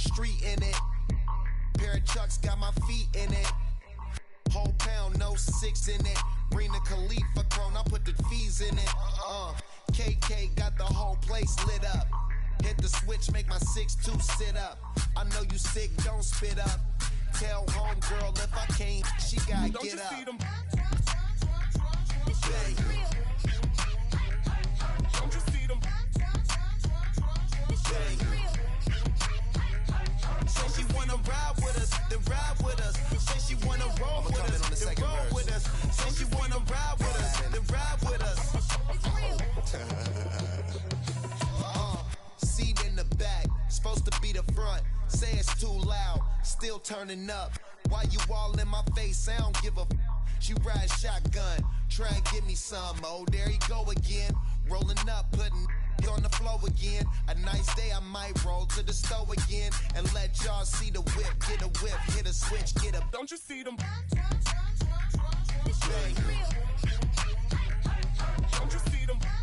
street in it. Pair of Chucks got my feet in it. Whole pound, no 6 in it. Bring the Khalifa clone, I put the fees in it. KK got the whole place lit up. Hit the switch, make my 6'2" sit up. I know you sick, don't spit up. Tell homegirl if I can't, she gotta don't get you up. See them? Bang. Don't you see them? Bang. Say she wanna ride with us, then ride with us. Say she wanna roll with us, then roll with us. Say she wanna ride with us, then ride with us. Seat in the back, supposed to be the front. Say it's too loud, still turning up. Why you all in my face? I don't give a f. She ride shotgun, try and give me some. Oh, there you go again. Rolling up, putting it on the floor again. A nice day, I might roll to the store again and let y'all see the whip. Get a whip, hit a switch, get a. Don't you see them? Bang. Don't you see them? Bang.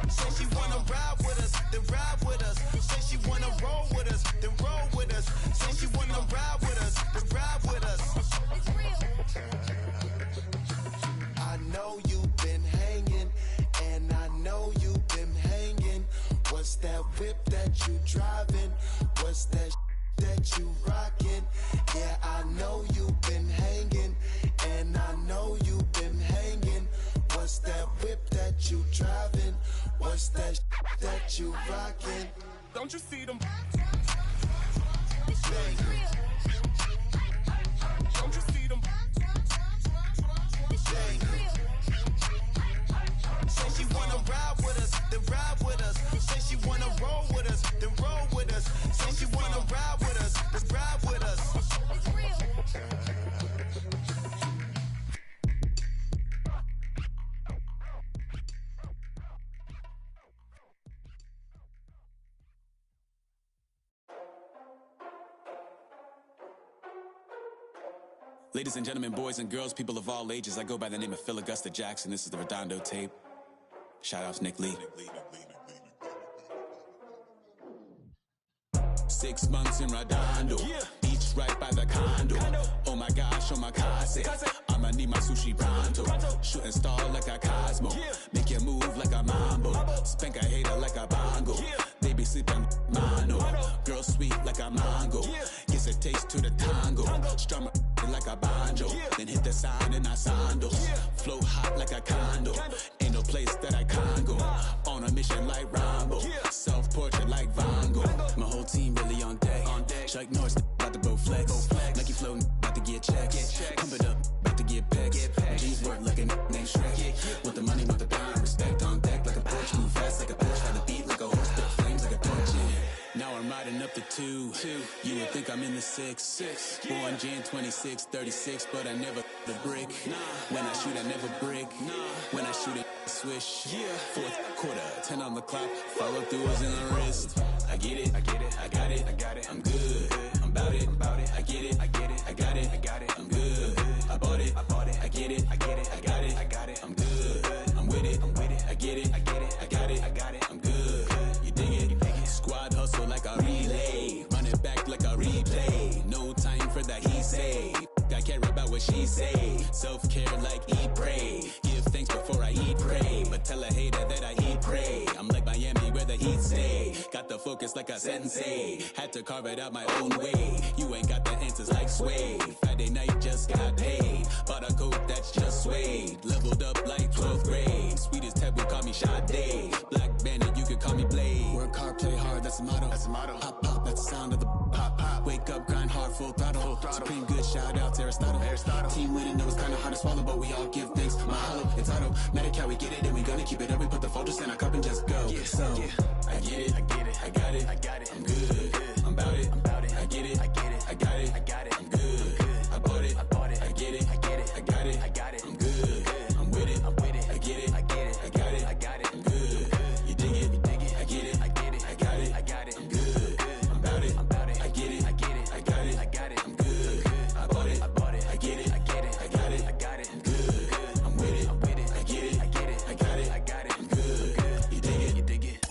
Say she wanna ride with us, then ride with us. Say she wanna roll with us, then roll with us. Say she wanna ride with us, then ride with us. I know you've been hanging, and I know you've been hanging. What's that whip that you driving? What's that that you rocking? Yeah, I know you've been hanging, and I know you've been hanging. What's that whip that you driving? What's that that you rocking? Don't you see them? Bang. Don't you see them? Bang. Say she wanna ride with us, then ride with us. Say she wanna roll with us, then roll with us. Say she wanna ride with us, then ride with us. Ladies and gentlemen, boys and girls, people of all ages, I go by the name of Phil Augusta Jackson. This is the Redondo tape. Shout out to Nick Lee. 6 months in Redondo, beach right by the condo. Oh my gosh, oh my kase, I'ma need my sushi pronto. Shooting star like a Cosmo, make you move like a mambo. Spank a hater like a bongo. They be sleeping mano. Girl sweet like a mango. Gives a taste to the tango. Strum like a banjo. Then hit the sign in our sandals. Flow hot like a condo. Ain't no place that I can't go. On a mission like Rambo. Self-portrait like Van Gogh. My whole team really on deck. Chuck Norris about to go flex. Lucky floating about to get checks. Pump it up, about to get pecs. G's work like a named Shrek. Want the money, want the pound. Respect on deck like a porch. Move fast like a Porsche. Got the beat like a horse. Spit flames like a torch. Now I'm riding up the 2. You would think I'm in the 6. Born Jan 26, 36, but I never the brick. When I shoot, I never brick. When I shoot it, swish. 4th quarter, 10 on the clock. Follow through is in the wrist. I get it, I got it, I'm good. I'm about it, I get it, I got it, I'm good. I bought it, I get it, I got it, I'm good. I'm with it, I get it, I got it, I'm good. You dig it? Squad hustle like a relay, run it back like a replay. No time for that he say. I care about what she say. Self-care like eat, pray. Give thanks before I eat, pray. But tell a hater that I eat, pray. I'm like Miami where the heat stay. Got the focus like a sensei. Had to carve it out my own way. You ain't got the answers like Sway. Friday night just got paid. Bought a coat that's just suede. Leveled up like 12th grade. Sweetest taboo, call me Sade. Black Bandit, you could call me Blade. Work hard, play hard, that's the motto. Pop, pop, that's the sound of the pop, pop. Wake up, grind hard, full throttle. Supreme good, shout out to Aristotle. Team winning, know it's kinda hard to swallow, but we all give thanks. Mahalo, it's auto. Medic, we get it, and we gonna keep it up. We put the Folgers in our cup and just go. So, I get it, I got it, I'm good. I'm about it, I get it, I got it, I'm good. I bought it, I get it, I got it, I'm good. I'm with it, I get it, I got it, I'm good. You dig it, I get it, I got it, I'm good. I'm about it, I get it, I got it, I'm good. I bought it, I get it, I got it, I'm good. I'm with it, I get it, I got it, I'm good. You dig it,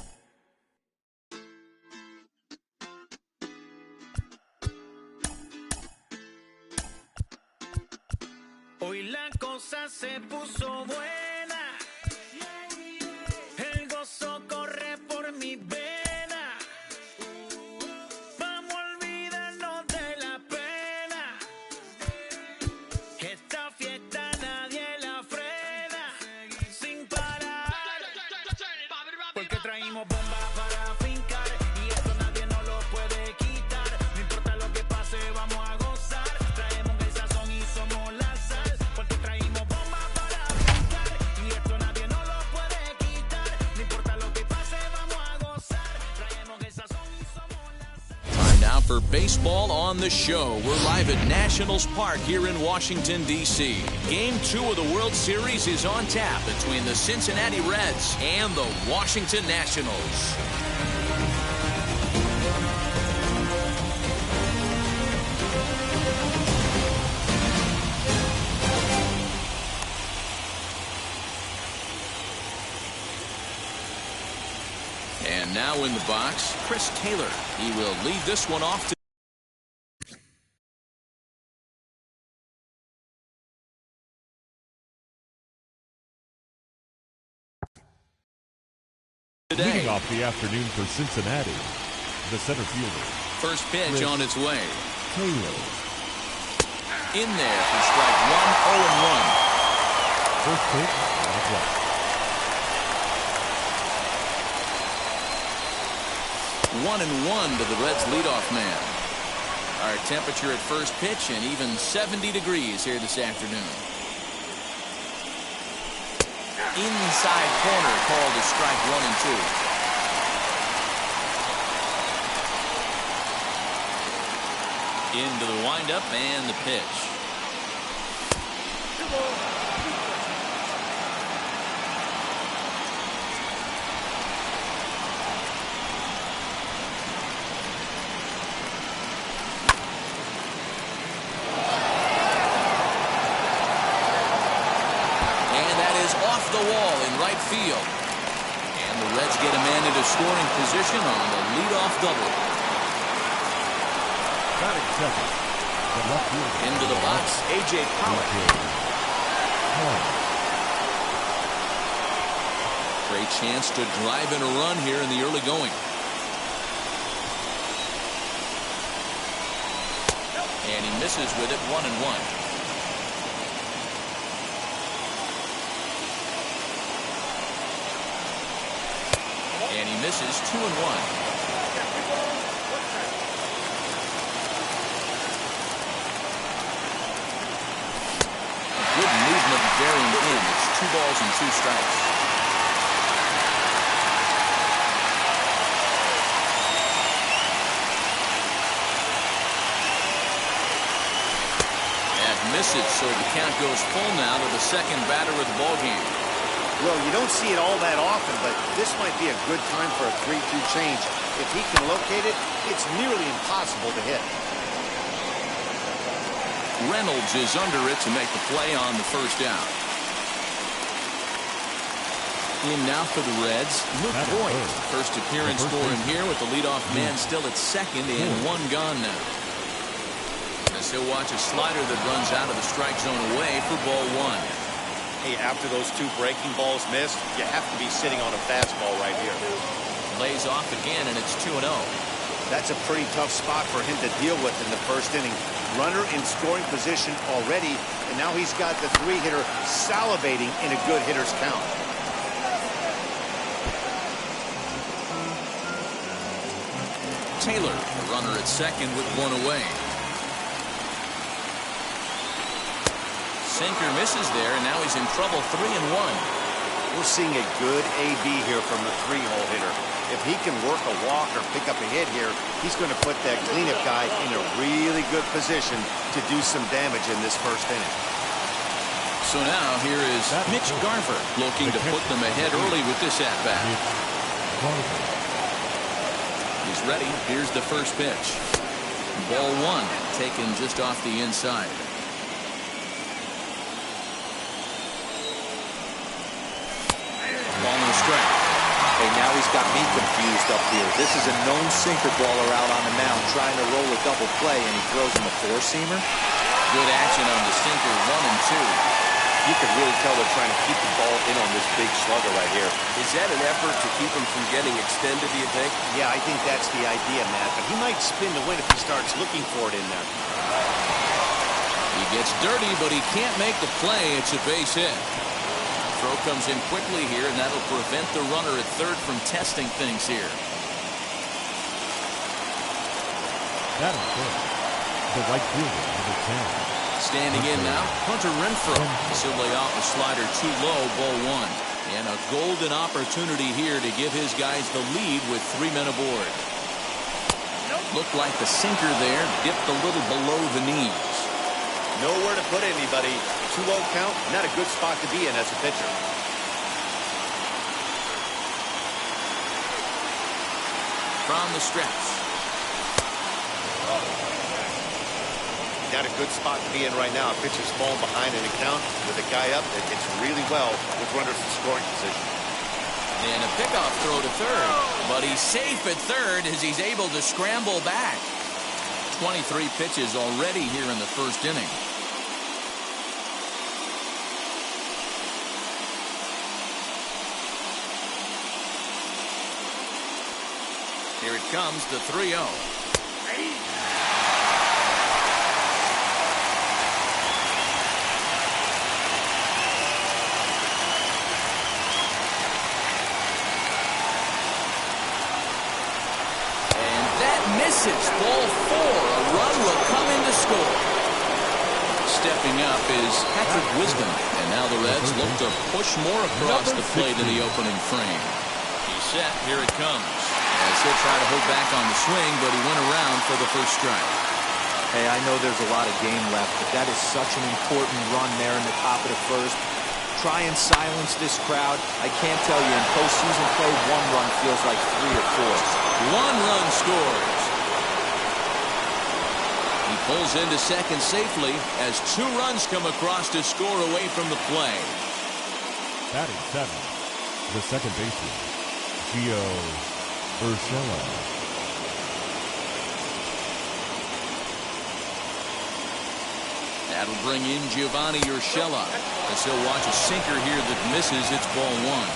la cosa se puso buena. El gozo corre por mi vena. Vamos a olvidarnos de la pena. Esta fiesta nadie la frena. Sin parar. Porque traímos bomba para fincar. Y esto nadie nos lo puede quitar. No importa lo que pase, vamos a gozar. Traemos el sazón y somos la sal. Porque traímos bomba para fincar. Y esto nadie nos lo puede quitar. No importa lo que pase, vamos a gozar. Traemos el sazón y somos la sal. Time now for baseball on the show. We're live at Nationals Park here in Washington, D.C. Game 2 of the World Series is on tap between the Cincinnati Reds and the Washington Nationals. And now in the box, Chris Taylor. He will lead this one off today. Leading off the afternoon for Cincinnati, the center fielder. First pitch on its way. Taylor. In there for strike one, 0-1. First pitch on its way. 1-1 to the Reds leadoff man. Our temperature at first pitch and even 70 degrees here this afternoon. Inside corner called to strike 1 and 2. Into the windup and the pitch. Off the wall in right field. And the Reds get a man into scoring position on the leadoff double. Batting second. The left fielder. Into the box, A.J. Pollock. Great chance to drive in a run here in the early going. And he misses with it, 1-1. And he misses 2-1. Good movement bearing in. It's 2 balls and 2 strikes. That misses, so the count goes full now to the second batter of the ballgame. Well, you don't see it all that often, but this might be a good time for a 3-2 change. If he can locate it, it's nearly impossible to hit. Reynolds is under it to make the play on the first out. In now for the Reds, Luke Voigt. First appearance for him here with the leadoff man still at second and 1 gone now. As he'll watch a slider that runs out of the strike zone away for ball 1. Hey, after those 2 breaking balls missed, you have to be sitting on a fastball right here. Lays off again, and it's 2-0. That's a pretty tough spot for him to deal with in the first inning. Runner in scoring position already, and now he's got the 3-hitter salivating in a good hitter's count. Taylor, the runner at second with 1 away. Sinker misses there, and now he's in trouble, 3-1. We're seeing a good AB here from the 3-hole hitter. If he can work a walk or pick up a hit here, he's going to put that cleanup guy in a really good position to do some damage in this first inning. So now here is Mitch Garver looking to put them ahead early with this at-bat. He's ready. Here's the first pitch. Ball 1, taken just off the inside. Ball and a strike. Hey, now he's got me confused up here. This is a known sinker baller out on the mound trying to roll a double play, and he throws him a 4-seamer. Good action on the sinker, 1 and 2. You can really tell they're trying to keep the ball in on this big slugger right here. Is that an effort to keep him from getting extended, do you think? Yeah, I think that's the idea, Matt. But he might spin to win if he starts looking for it in there. He gets dirty, but he can't make the play. It's a base hit. Throw comes in quickly here, and that'll prevent the runner at third from testing things here. That is good. The right fielder, number 10. Standing in now, Hunter Renfroe. This will lay off a slider too low, ball one. And a golden opportunity here to give his guys the lead with 3 men aboard. Looked like the sinker there dipped a little below the knees. Nowhere to put anybody. 2-0 count, not a good spot to be in as a pitcher. From the stretch. Not a good spot to be in right now. A pitcher's falling behind an account with a guy up that hits really well with runners in scoring position. And a pickoff throw to third. But he's safe at third as he's able to scramble back. 23 pitches already here in the first inning. Here it comes, the 3-0. Misses. Ball 4. A run will come in to score. Stepping up is Patrick Wisdom. And now the Reds look to push more across the plate in the opening frame. He's set. Here it comes. As he'll try to hold back on the swing, but he went around for the first strike. Hey, I know there's a lot of game left, but that is such an important run there in the top of the first. Try and silence this crowd. I can't tell you, in postseason play, 1 run feels like 3 or 4. 1 run scores. He pulls into second safely as 2 runs come across to score away from the play. Batting 7, the second baseman, Gio Urshela. That'll bring in Giovanni Urshela as he'll watch a sinker here that misses. It's ball 1.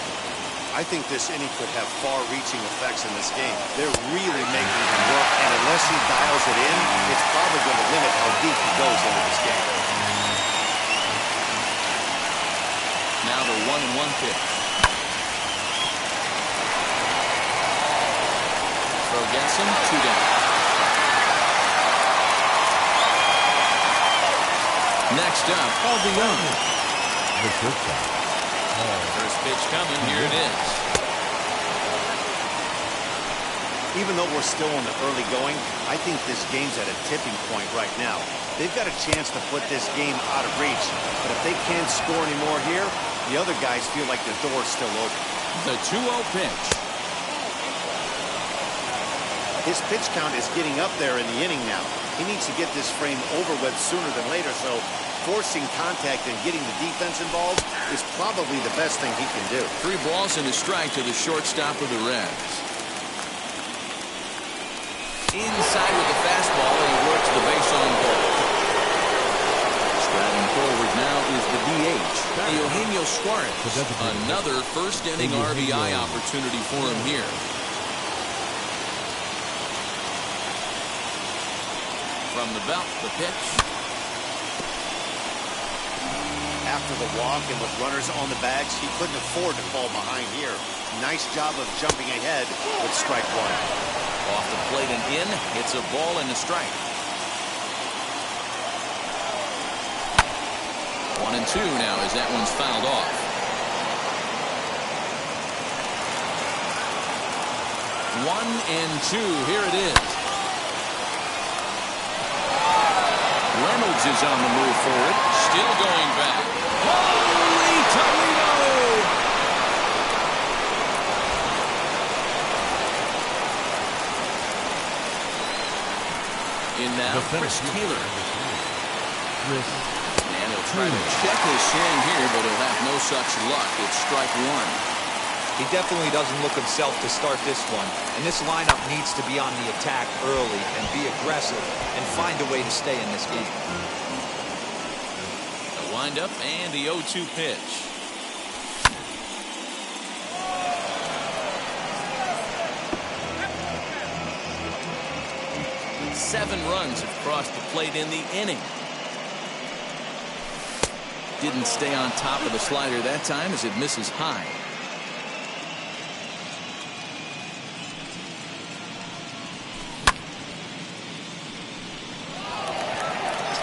I think this inning could have far-reaching effects in this game. They're really making him work, and unless he dials it in, it's probably going to limit how deep he goes into this game. Now the 1-1 pitch. Throw gets him, 2 down. Next up, Paul DeYoung. The shortstop. First pitch coming, here it is. Even though we're still in the early going, I think this game's at a tipping point right now. They've got a chance to put this game out of reach, but if they can't score any more here, the other guys feel like the door's still open. The 2-0 pitch. His pitch count is getting up there in the inning now. He needs to get this frame over with sooner than later, so forcing contact and getting the defense involved is probably the best thing he can do. 3 balls and a strike to the shortstop of the Reds. Inside with the fastball, and he works the base on ball. Striding forward now is the DH, Eugenio Suarez. Another first inning RBI opportunity for him here. From the belt, the pitch. After the walk and with runners on the bags, he couldn't afford to fall behind here. Nice job of jumping ahead with strike 1. Off the plate and in, it's a ball and a strike. 1-2 now as that one's fouled off. 1-2, here it is. Reynolds is on the move for it, still going back. Holy Toledo! In now, Chris Taylor. And he'll try to check his swing here, but he'll have no such luck. It's strike 1. He definitely doesn't look himself to start this one, and this lineup needs to be on the attack early and be aggressive and find a way to stay in this game. The Windup and the 0-2 pitch. Seven runs have crossed the plate in the inning. Didn't stay on top of the slider that time as it misses high.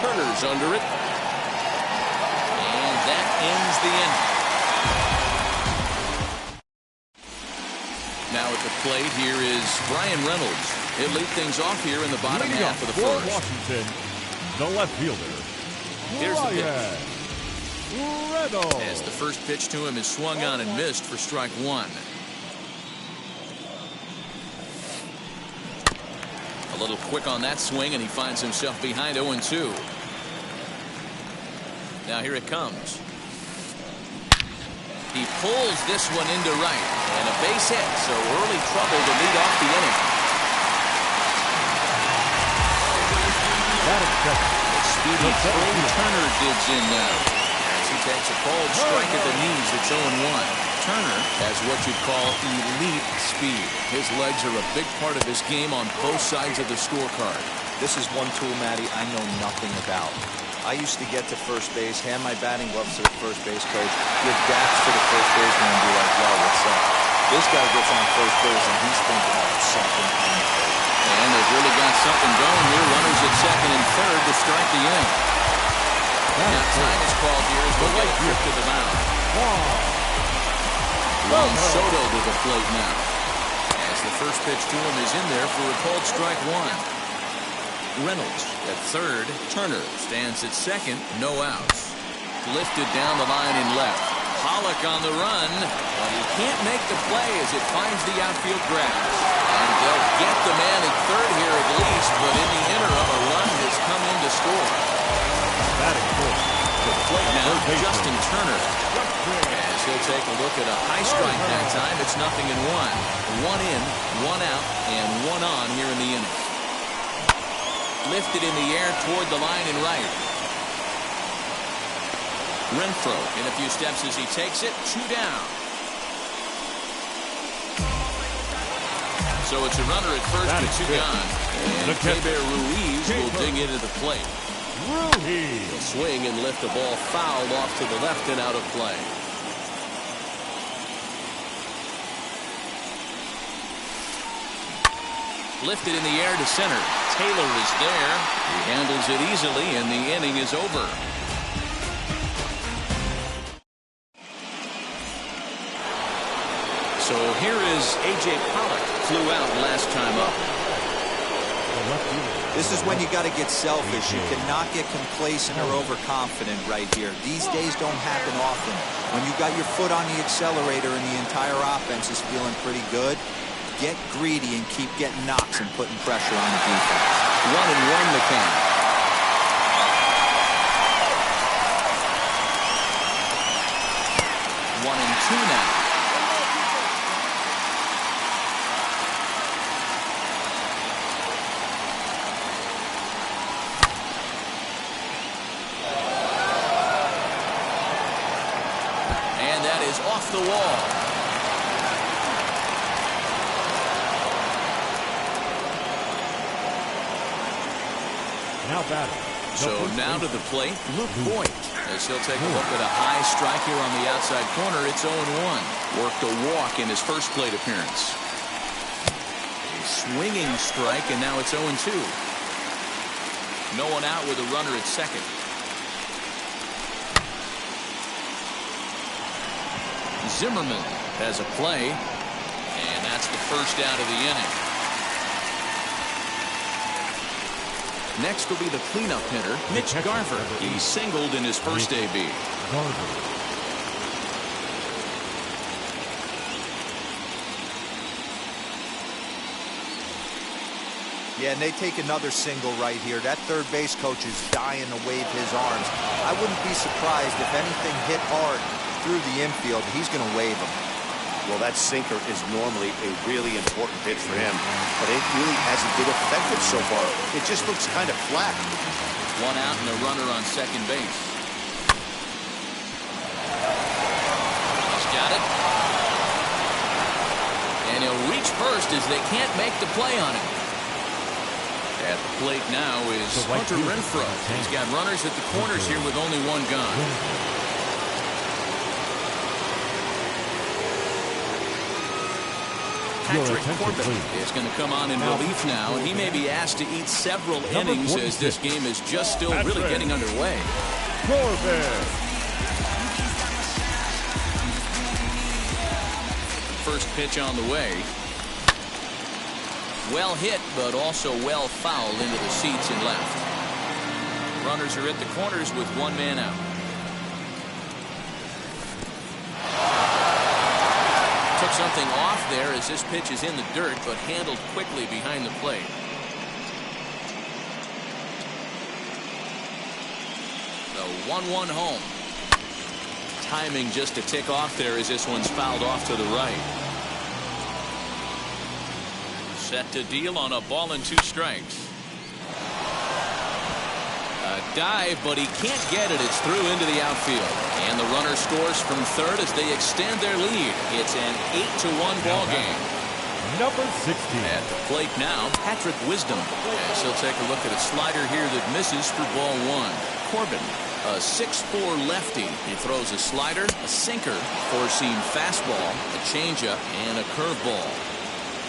Turner's under it. And that ends the inning. Now at the plate, here is Brian Reynolds. He'll lead things off here in the bottom half of the first. Washington, the left fielder. Here's the pitch. Reynolds. As the first pitch to him is swung on and missed for strike one. A little quick on that swing, and he finds himself behind 0-2. Now here it comes. He pulls this one into right, and a base hit, so early trouble to lead off the inning. Speedy Trey Turner digs in now. As he takes a cold strike at the knees, it's 0-1. Turner has what you'd call elite speed. His legs are a big part of his game on both sides of the scorecard. This is one tool, Matty, I know nothing about. I used to get to first base, hand my batting gloves to the first base coach, give daps to the first baseman, and be like, "Yo, what's up?" This guy gets on first base, and he's thinking about something on the plate. And they've really got something going here. Runners at second and third to start the inning. Now time is called here as we'll get a trip to the mound. Juan Soto to the plate now. As the first pitch to him is in there for a called strike one. Reynolds at third. Turner stands at second. No outs. Lifted down the line in left. Pollock on the run, but he can't make the play as it finds the outfield grass. And they'll get the man at third here at least, but in the interim, a run has come in to score. The plate now, Justin Turner. As he'll take a look at a high strike that time, it's 0-1. One in, one out, and one on here in the inning. Lifted in the air toward the line in right. Renfroe in a few steps as he takes it. 2 down. So it's a runner at first with 2 gone. And Keber Ruiz will dig into the plate. He'll swing and lift the ball foul off to the left and out of play. Lifted in the air to center. Taylor is there. He handles it easily, and the inning is over. So here is A.J. Pollock. Flew out last time up. This is when you got to get selfish. You cannot get complacent or overconfident right here. These days don't happen often. When you got your foot on the accelerator and the entire offense is feeling pretty good, get greedy and keep getting knocks and putting pressure on the defense. 1-1 the count. One and two now. And that is off the wall. Now batting. So now to the plate, Luke Voigt, as he'll take a look at a high strike here on the outside corner. It's 0-1. Worked a walk in his first plate appearance. A swinging strike, and now it's 0-2. No one out with a runner at second. Zimmerman has a play, and that's the first out of the inning. Next will be the cleanup hitter, Mitch Garver. He singled in his first AB. Yeah, and they take another single right here. That third base coach is dying to wave his arms. I wouldn't be surprised if anything hit hard through the infield. He's going to wave them. Well, that sinker is normally a really important pitch for him, but it really hasn't been effective so far. It just looks kind of flat. One out and a runner on second base. And he'll reach first as they can't make the play on him. At the plate now is Hunter Renfroe. He's got runners at the corners here with only one gun. Patrick Corbin is going to come on in relief now, and he may be asked to eat several innings as this game is just still really getting underway. Corbin. First pitch on the way. Well hit, but also well fouled into the seats and left. Runners are at the corners with one man out. Took something off there as this pitch is in the dirt, but handled quickly behind the plate. The 1-1 home. Timing just a tick off there as this one's fouled off to the right. Set to deal on a ball and 2 strikes. A dive, but he can't get it. It's through into the outfield. And the runner scores from third as they extend their lead. It's an 8-1 ball game. Number 16. At the plate now, Patrick Wisdom. As he'll take a look at a slider here that misses for ball 1. Corbin, a 6'4" lefty. He throws a slider, a sinker, four-seam fastball, a changeup, and a curveball.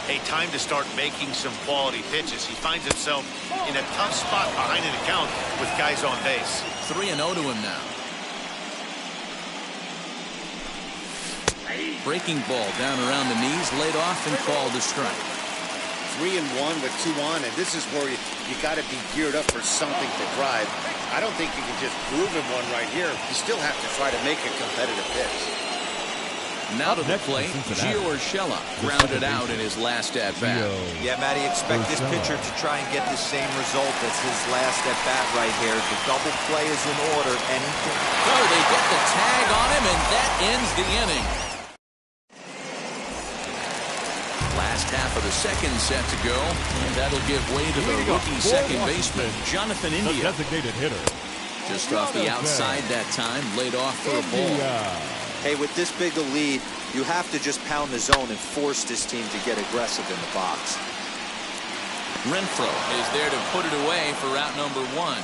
Hey, time to start making some quality pitches. He finds himself in a tough spot behind an account with guys on base. 3-0 to him now. Breaking ball down around the knees, laid off and called a strike. 3-1 with 2 on, and this is where you got to be geared up for something to drive. I don't think you can just groove him one right here. You still have to try to make a competitive pitch. Now to the plate, Gio Urshela grounded out in his last at-bat. Yeah, Matty, expect this pitcher to try and get the same result as his last at-bat right here. The double play is in order. Anything. Oh, they get the tag on him, and that ends the inning. Last half of the second set to go, and that'll give way to the rookie second baseman, Jonathan India. Designated hitter. Just off the outside that time, laid off for a ball. Hey, with this big a lead, you have to just pound the zone and force this team to get aggressive in the box. Renfroe is there to put it away for out number 1.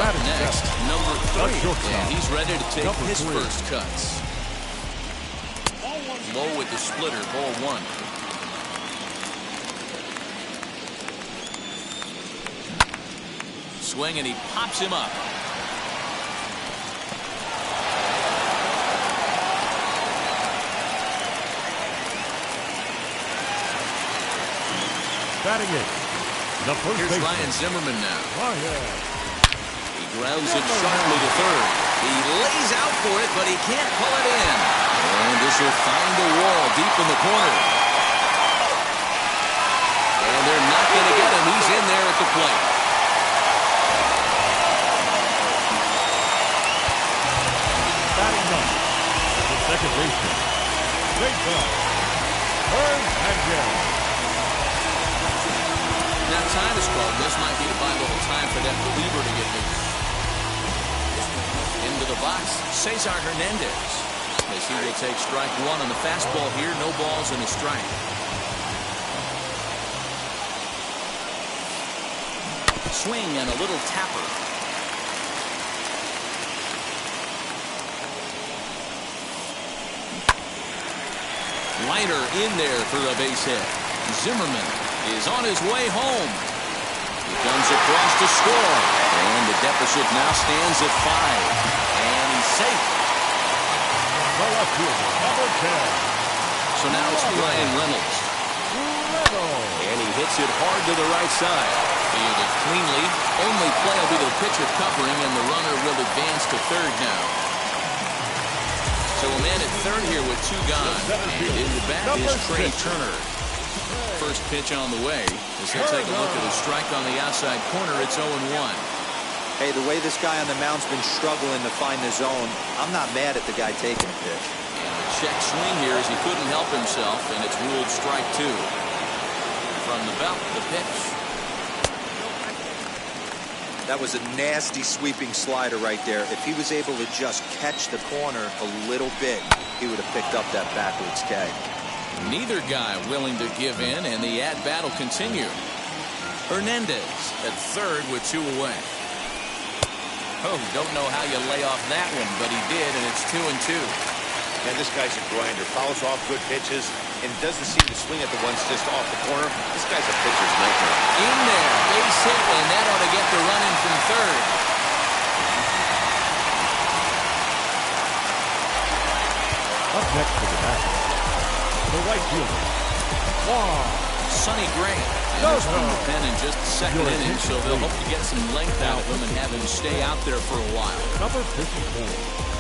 Up next, number 3, and he's ready to take his first cuts. Low with the splitter, ball 1. Swing, and he pops him up. Batting it. The first Here's baseman. Ryan Zimmerman now. He grounds it Number sharply to third. He lays out for it, but he can't pull it in. And this will find the wall deep in the corner. And they're not going to get him. He's in there at the plate. Batting ninth. The second baseman. Great ball. Turns and goes. Now time is called. This might be to buy a little time for that reliever to get loose. Into the box, Cesar Hernandez. As he will take strike 1 on the fastball here. No balls and a strike. Swing and a little tapper. Liner in there for a base hit. Zimmerman is on his way home. He comes across to score. And the deficit now stands at 5. And he's safe. The left fielder, number 10. So now it's Brian Reynolds. And he hits it hard to the right side. Fielded cleanly. Only play will be the pitcher covering, and the runner will advance to third now. So a man at third here with 2 gone. And in the back is Trey Turner. First pitch on the way. As he'll take a look at a strike on the outside corner, it's 0-1. Hey, the way this guy on the mound's been struggling to find the zone, I'm not mad at the guy taking a pitch. And the check swing here as he couldn't help himself, and it's ruled strike 2. From the belt, the pitch. That was a nasty sweeping slider right there. If he was able to just catch the corner a little bit, he would have picked up that backwards K. Neither guy willing to give in, and the at-bat will continue. Hernandez at third with 2 away. Oh, don't know how you lay off that one, but he did, and it's 2-2. And this guy's a grinder. Fouls off good pitches and doesn't seem to swing at the ones just off the corner. This guy's a pitcher's nightmare. In there, base hit, and that ought to get the run in from third. Up next to the bat, the right fielder. Wow. Sonny Gray. And he's from the pen in just the second inning, so they'll hope to get some length out of him and have him stay out there for a while. Number 54.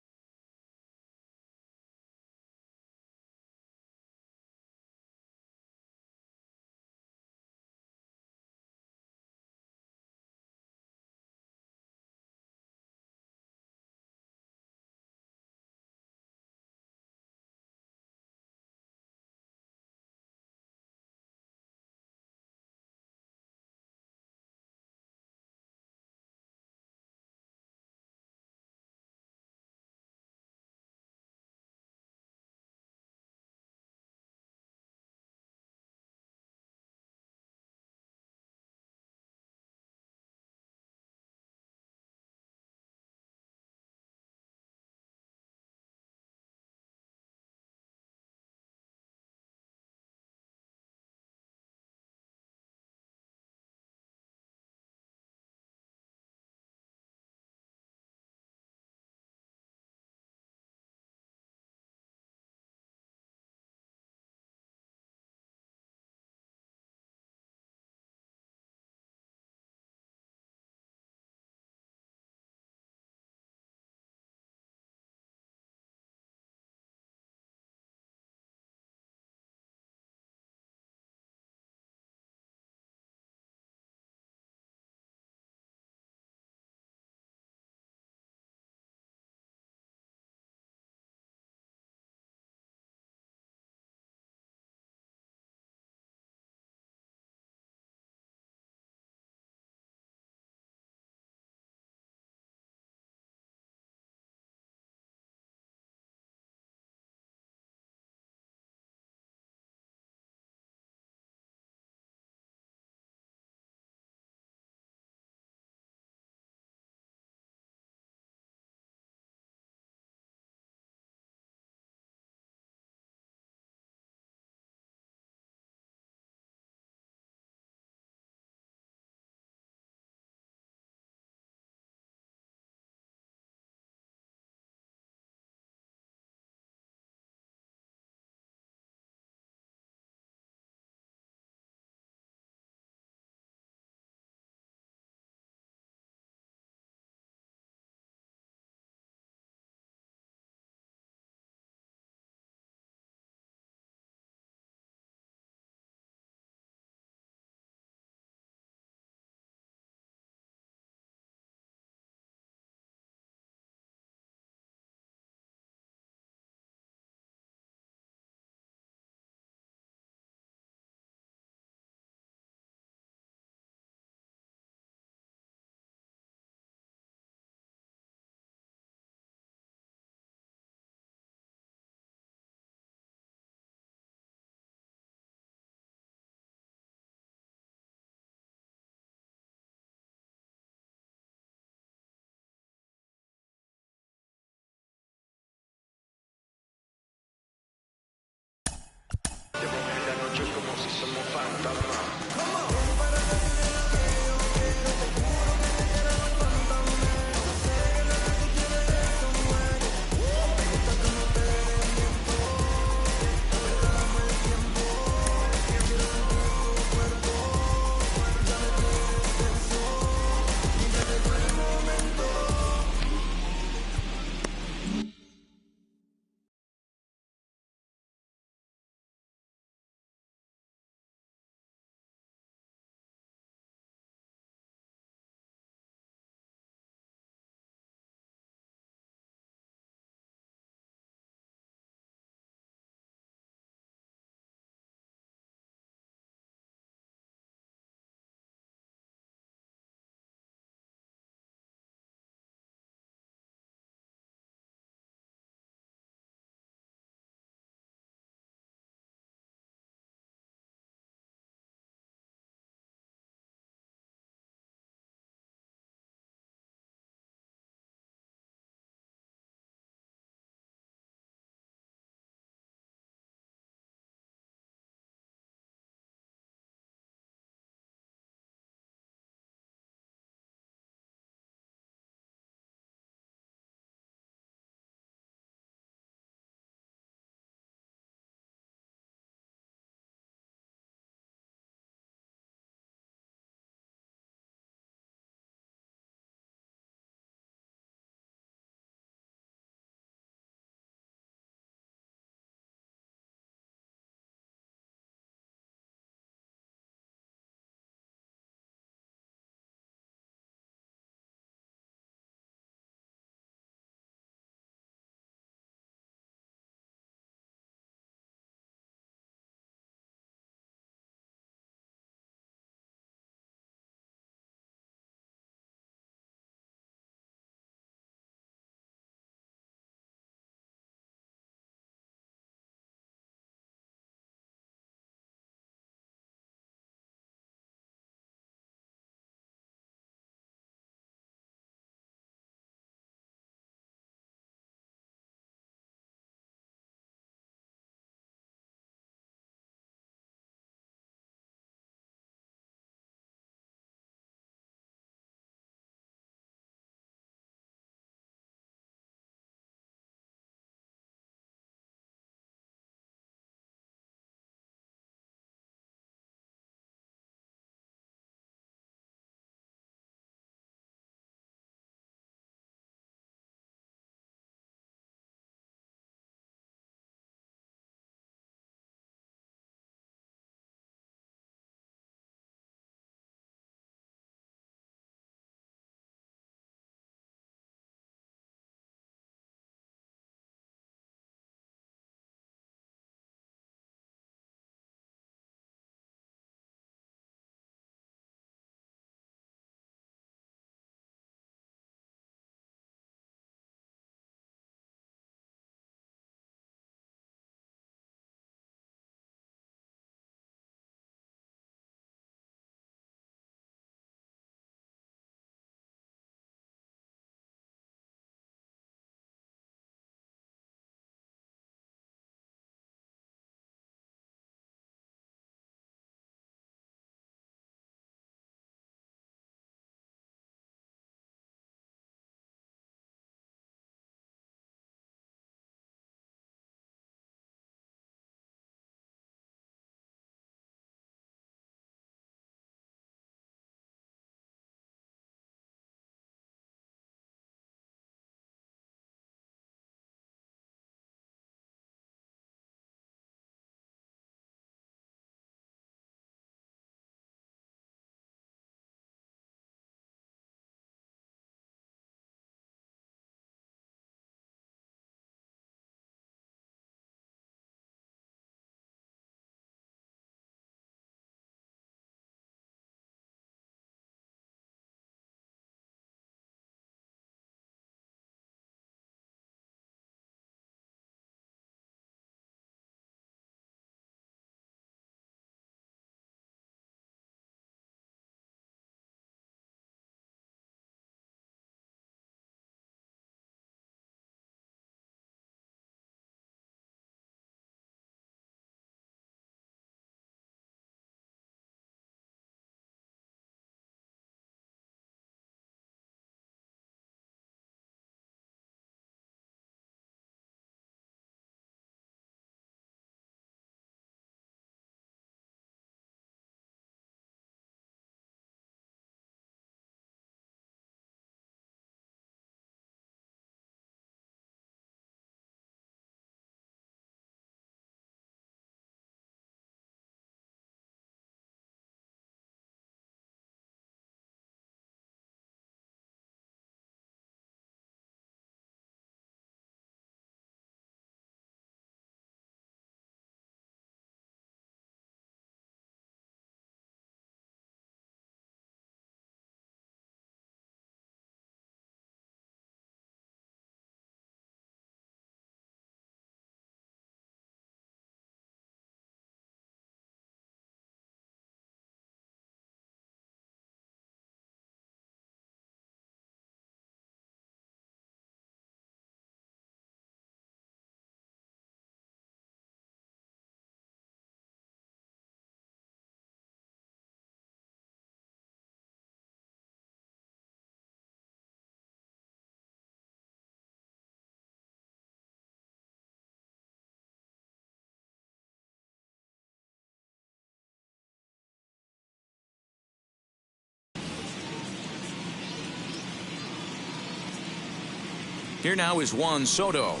Here now is Juan Soto.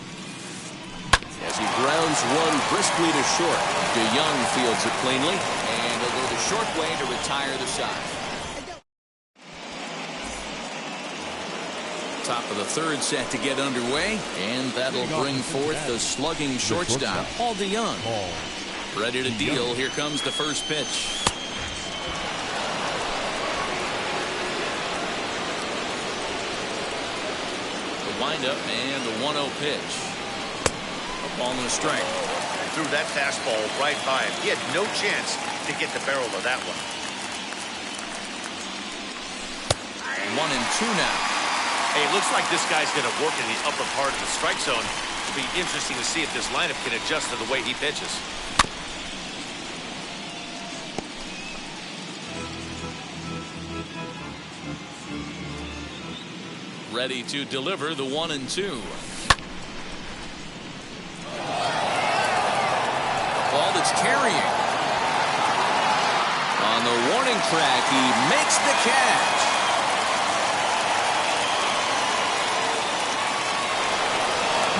As he grounds one briskly to short. DeYoung fields it cleanly, and he'll go the short way to retire the side. Top of the third set to get underway, and that'll bring forth the slugging shortstop, Paul DeYoung. Ready to deal. Here comes the first pitch. The windup and the 1-0 pitch. A ball and a strike. Threw that fastball right by him. He had no chance to get the barrel of that one. 1-2 now. Hey, it looks like this guy's going to work in the upper part of the strike zone. It'll be interesting to see if this lineup can adjust to the way he pitches. Ready to deliver the 1-2. Ball that's carrying. On the warning track, he makes the catch.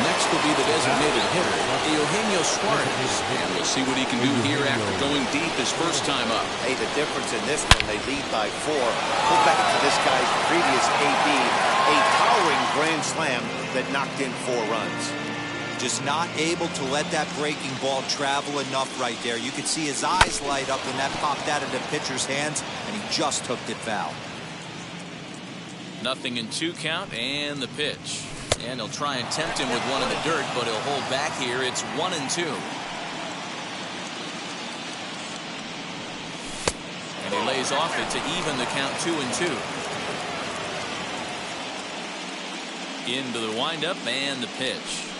Next will be the designated hitter, Eugenio Suarez. And we'll see what he can do here after going deep his first time up. Hey, the difference in this one, they lead by 4. Go back to this guy's previous AB, a towering grand slam that knocked in 4 runs. Just not able to let that breaking ball travel enough right there. You could see his eyes light up when that popped out of the pitcher's hands, and he just hooked it foul. 0-2 count and the pitch. And he'll try and tempt him with one in the dirt, but he'll hold back here. It's 1-2. And he lays off it to even the count 2-2. Into the windup and the pitch.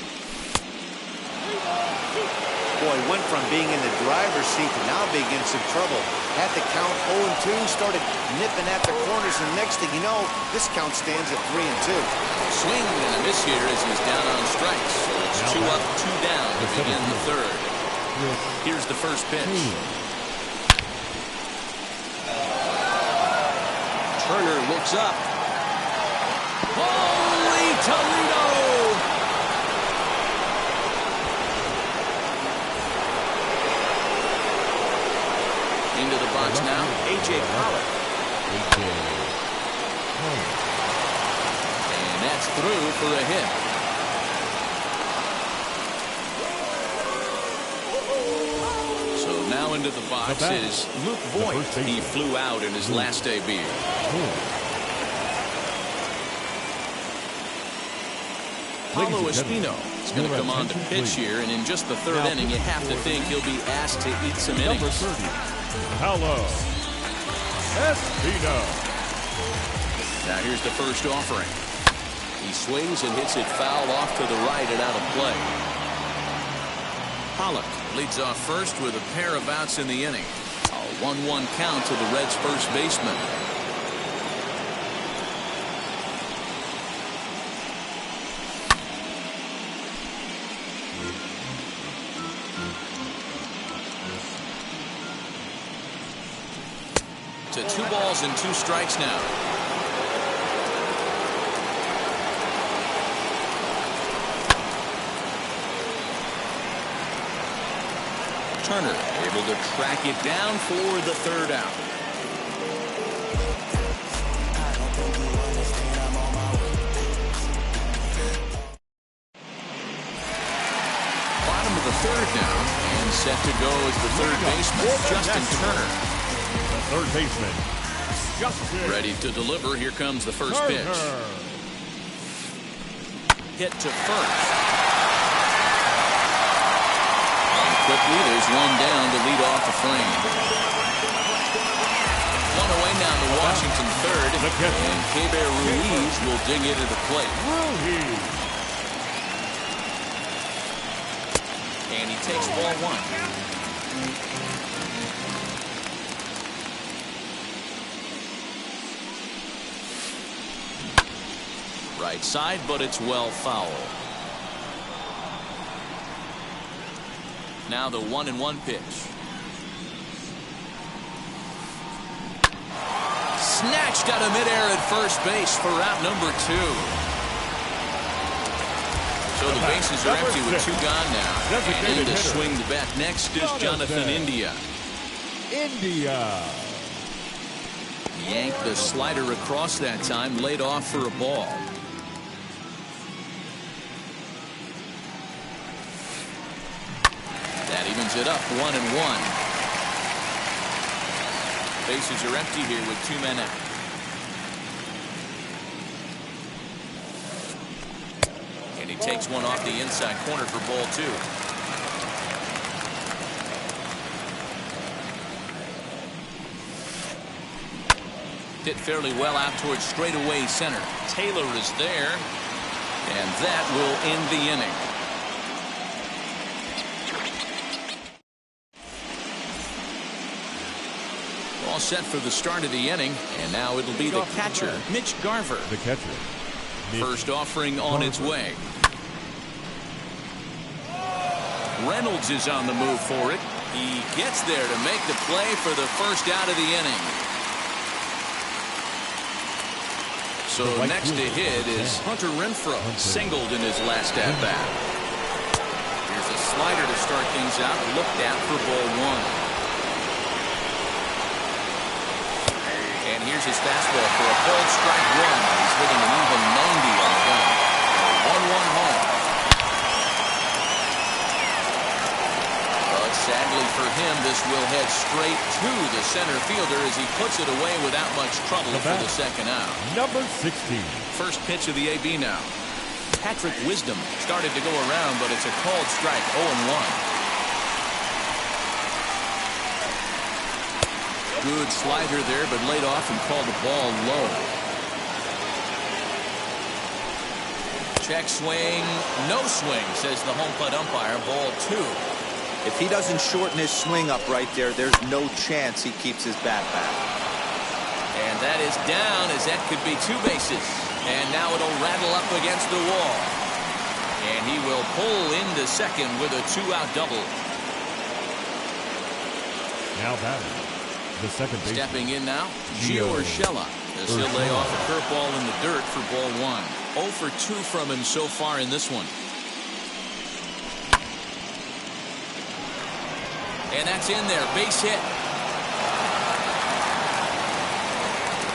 Boy, went from being in the driver's seat to now being in some trouble. Had the count 0-2, started nipping at the corners, and next thing you know, this count stands at 3-2. Swing and a miss here as he's down on strikes. So it's 2 up, 2 down to begin the third. Here's the first pitch. Turner looks up. Holy Toledo! Into the box now, A.J. Pollock. And that's through for a hit. So now into the box is Luke Voigt. He flew out in his last debut. Paulo Espino is going to come on to pitch here, and in just the third inning, you have to think he'll be asked to eat some innings. Paulo Espino. Now here's the first offering. He swings and hits it foul off to the right and out of play. Pollock leads off first with a pair of outs in the inning. A 1-1 count to the Reds' first baseman. To 2 balls and 2 strikes now. Turner able to track it down for the third out. Bottom of the third now, and set to go is the third baseman, Justin Turner. Third baseman, Justin. Ready to deliver. Here comes the first pitch. Hit to first. And quickly, there's one down to lead off the frame. One away now to Washington third. And Keber Ruiz will dig into the plate. And he takes ball 1. Right side, but it's well foul. Now the 1-1 pitch. Snatched out of midair at first base for out number 2. So the bases are empty with 2 gone now. And in to swing the bat next is Jonathan India. Yanked the slider across that time, laid off for a ball. That evens it up 1-1. Bases are empty here with 2 men out. And he takes one off the inside corner for ball 2. Hit fairly well out towards straightaway center. Taylor is there, and that will end the inning. All set for the start of the inning, and now it'll be the catcher, Mitch Garver. The catcher. First offering on its way. Reynolds is on the move for it. He gets there to make the play for the first out of the inning. So next to hit is Hunter Renfroe, singled in his last at-bat. Here's a slider to start things out, looked at for ball 1. And here's his fastball for a called strike 1. He's hitting an even 90 on the gun. 1-1 home. But sadly for him, this will head straight to the center fielder as he puts it away without much trouble for the second out. Number 16. First pitch of the AB now. Patrick Wisdom started to go around, but it's a called strike, 0-1. Good slider there, but laid off and called the ball low. Check swing, no swing, says the home plate umpire, ball 2. If he doesn't shorten his swing up right there, there's no chance he keeps his bat back. And that is down, as that could be 2 bases. And now it'll rattle up against the wall. And he will pull into second with a 2-out double. Now batting. The second baseman. Stepping in now, Gio Urshela, as he'll lay off a curveball in the dirt for ball 1. 0 for 2 from him so far in this one. And that's in there, base hit.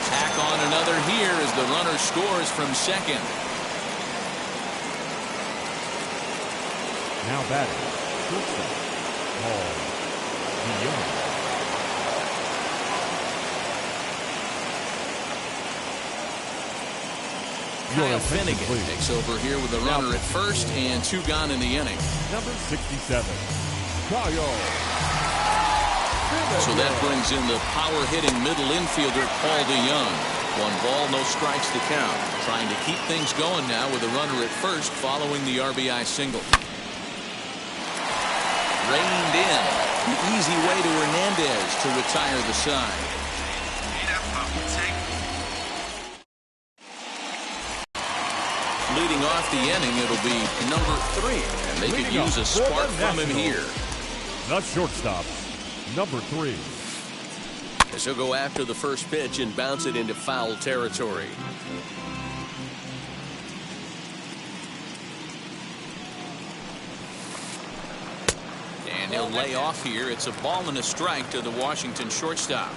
Tack on another here as the runner scores from second. Now batting. Shortstop, Paul Guillaume. Kyle Finnegan takes over here with a runner at first and 2 gone in the inning. Number 67, Kyle. So that brings in the power-hitting middle infielder Paul DeYoung. 1 ball, no strikes to count. Trying to keep things going now with a runner at first following the RBI single. Reined in. The easy way to Hernandez to retire the side. Leading off the inning, it'll be number 3, and they could use a spark from him here. The shortstop, number 3. As he'll go after the first pitch and bounce it into foul territory. And he'll lay off here. It's a ball and a strike to the Washington shortstop.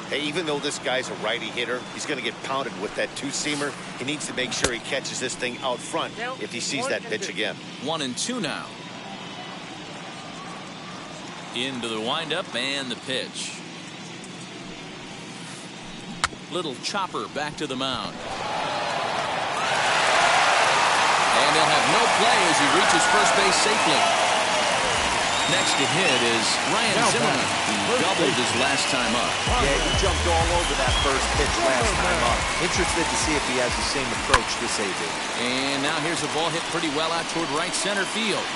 Hey, even though this guy's a righty hitter, he's going to get pounded with that 2-seamer. He needs to make sure he catches this thing out front if he sees that pitch again. 1-2 now. Into the windup and the pitch. Little chopper back to the mound. And he'll have no play as he reaches first base safely. Next to hit is Ryan Zimmerman. He doubled his last time up. Yeah, he jumped all over that first pitch last time up. Interested to see if he has the same approach this AB. And now here's a ball hit pretty well out toward right center field.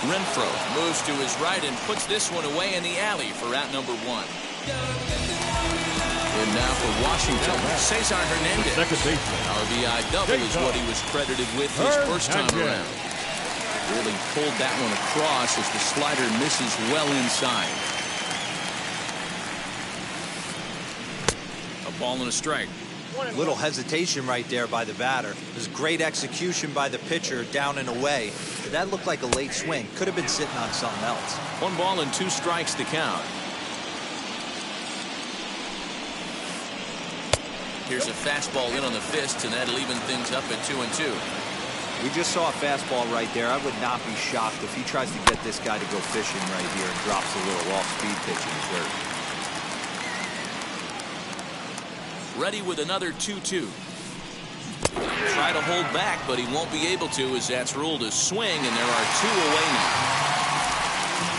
Renfroe moves to his right and puts this one away in the alley for out number 1. And now for Washington, Cesar Hernandez. Second baseman. RBI double is what he was credited with his first time around. Really pulled that one across as the slider misses well inside. A ball and a strike. Little hesitation right there by the batter. It was great execution by the pitcher down and away. But that looked like a late swing. Could have been sitting on something else. 1 ball and 2 strikes to count. Here's a fastball in on the fists, and that'll even things up at 2-2. We just saw a fastball right there. I would not be shocked if he tries to get this guy to go fishing right here and drops a little off-speed pitch in the dirt. Ready with another 2-2. Try to hold back, but he won't be able to, as that's ruled a swing, and there are 2 away now.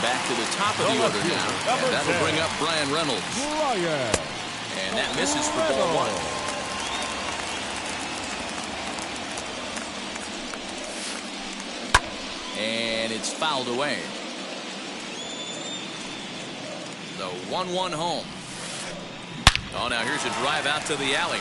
Back to the top of the order now, and that'll bring up Brian Reynolds. And that misses for ball 1. And it's fouled away. The 1-1 home. Oh, now here's a drive out to the alley.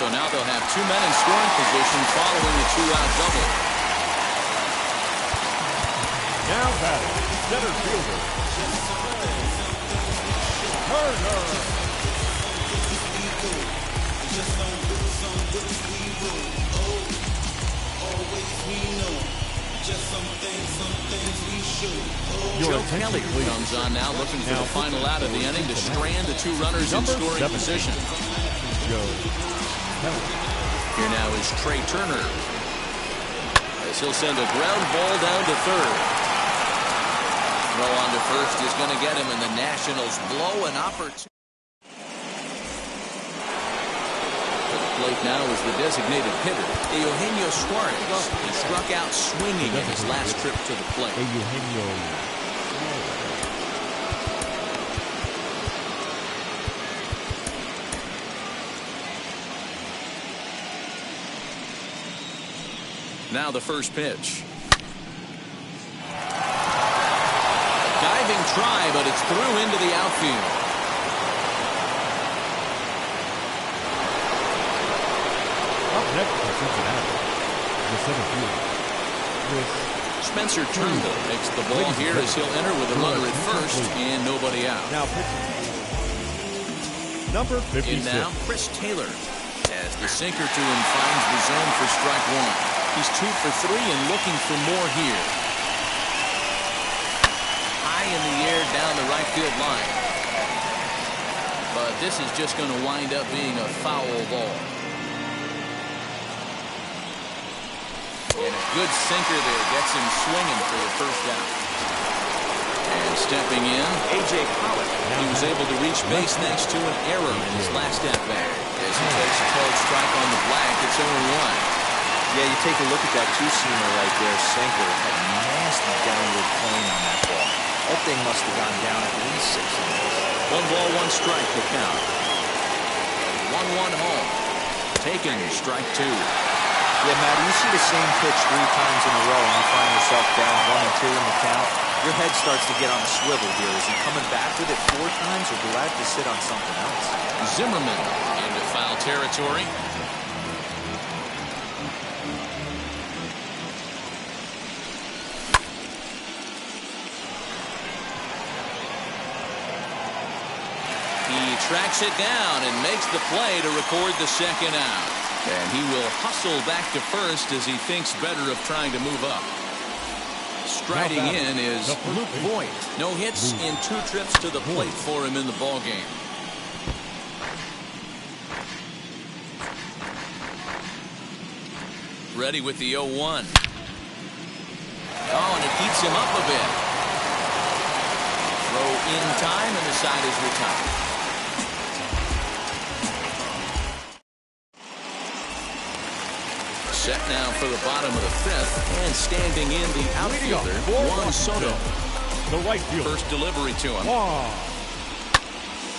So now they'll have 2 men in scoring position following the 2-out double. Now batting, center fielder, Turner. Joe Kelly comes on now, looking for the final out of the inning to strand the 2 runners in scoring position. Here now is Trey Turner, as he'll send a ground ball down to third. Throw on to first is going to get him, and the Nationals blow an opportunity. To the plate now is the designated hitter, Eugenio Suarez. He struck out swinging in his last trip to the plate. Now the first pitch. A diving try, but it's through into the outfield. Up next for Cincinnati, the center fielder, Spencer Turnbull makes the ball here as he'll enter with a runner at first and nobody out. Now number 56. In now, Chris Taylor, as the sinker to him finds the zone for strike 1. He's 2 for 3 and looking for more here. High in the air down the right field line. But this is just going to wind up being a foul ball. And a good sinker there gets him swinging for the first out. And stepping in, A.J. Pollock. He was able to reach base thanks to an error in his last at-bat. As he takes a cold strike on the black, it's 0-1. Yeah, you take a look at that 2-seamer right there. Sinker had a nasty downward plane on that ball. That thing must have gone down at least 6 inches. 1 ball, 1 strike to count. 1-1 home. Taken, strike 2. Yeah, Matt, you see the same pitch 3 times in a row and you find yourself down 1 and 2 in the count. Your head starts to get on a swivel here. Is he coming back with it 4 times, or do I have to sit on something else? Zimmerman into foul territory. He tracks it down and makes the play to record the second out. And he will hustle back to first as he thinks better of trying to move up. Striding in is Luke Voigt. No hits in 2 trips to the plate for him in the ballgame. Ready with the 0-1. Oh, and it eats him up a bit. Throw in time, and the side is retired. Set now for the bottom of the 5th, and standing in the outfielder, Juan Soto. The right fielder. First delivery to him. Juan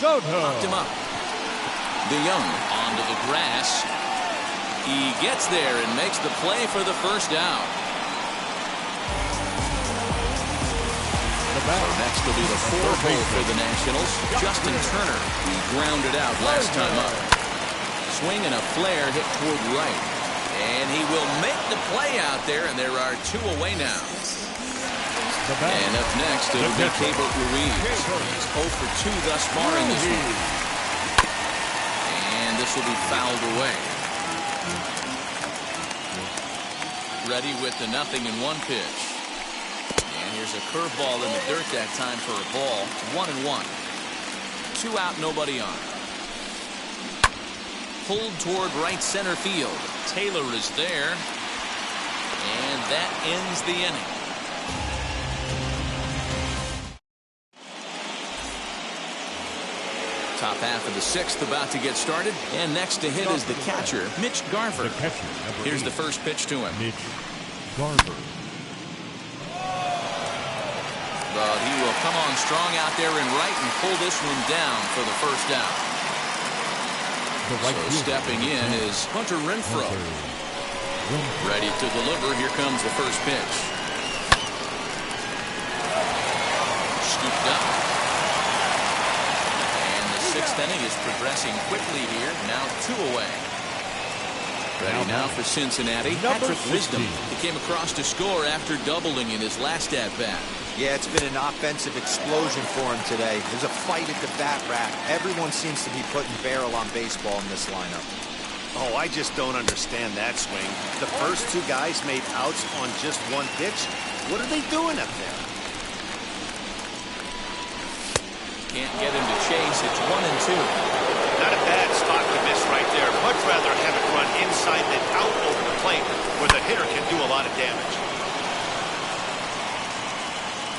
Soto. Knocked him up. DeYoung onto the grass. He gets there and makes the play for the first out. So next will be the 4th hole for the Nationals. Justin Turner. He grounded out last time up. Swing and a flare hit toward right. And he will make the play out there, and there are 2 away now. And up next, it'll be Cable Ruiz. He's 0 for 2 thus far in this one. And this will be fouled away. Ready with the 0-1 pitch. And here's a curveball in the dirt that time for a ball. 1-1. 2 out, nobody on. Pulled toward right center field. Taylor is there. And that ends the inning. Top half of the 6th about to get started. And next to hit is the catcher, Mitch Garver. Here's the first pitch to him. Mitch Garver. But he will come on strong out there in right and pull this one down for the first out. So stepping in is Hunter Renfroe. Ready to deliver. Here comes the first pitch. Scooped up. And the 6th inning is progressing quickly here. Now 2 away. Ready now for Cincinnati. Patrick Wisdom. He came across to score after doubling in his last at-bat. Yeah, it's been an offensive explosion for him today. There's a fight at the bat rack. Everyone seems to be putting barrel on baseball in this lineup. Oh, I just don't understand that swing. The first 2 guys made outs on just 1 pitch. What are they doing up there? Can't get him to chase. It's 1-2. Not a bad spot to miss right there. Much rather have it run inside than out over the plate where the hitter can do a lot of damage.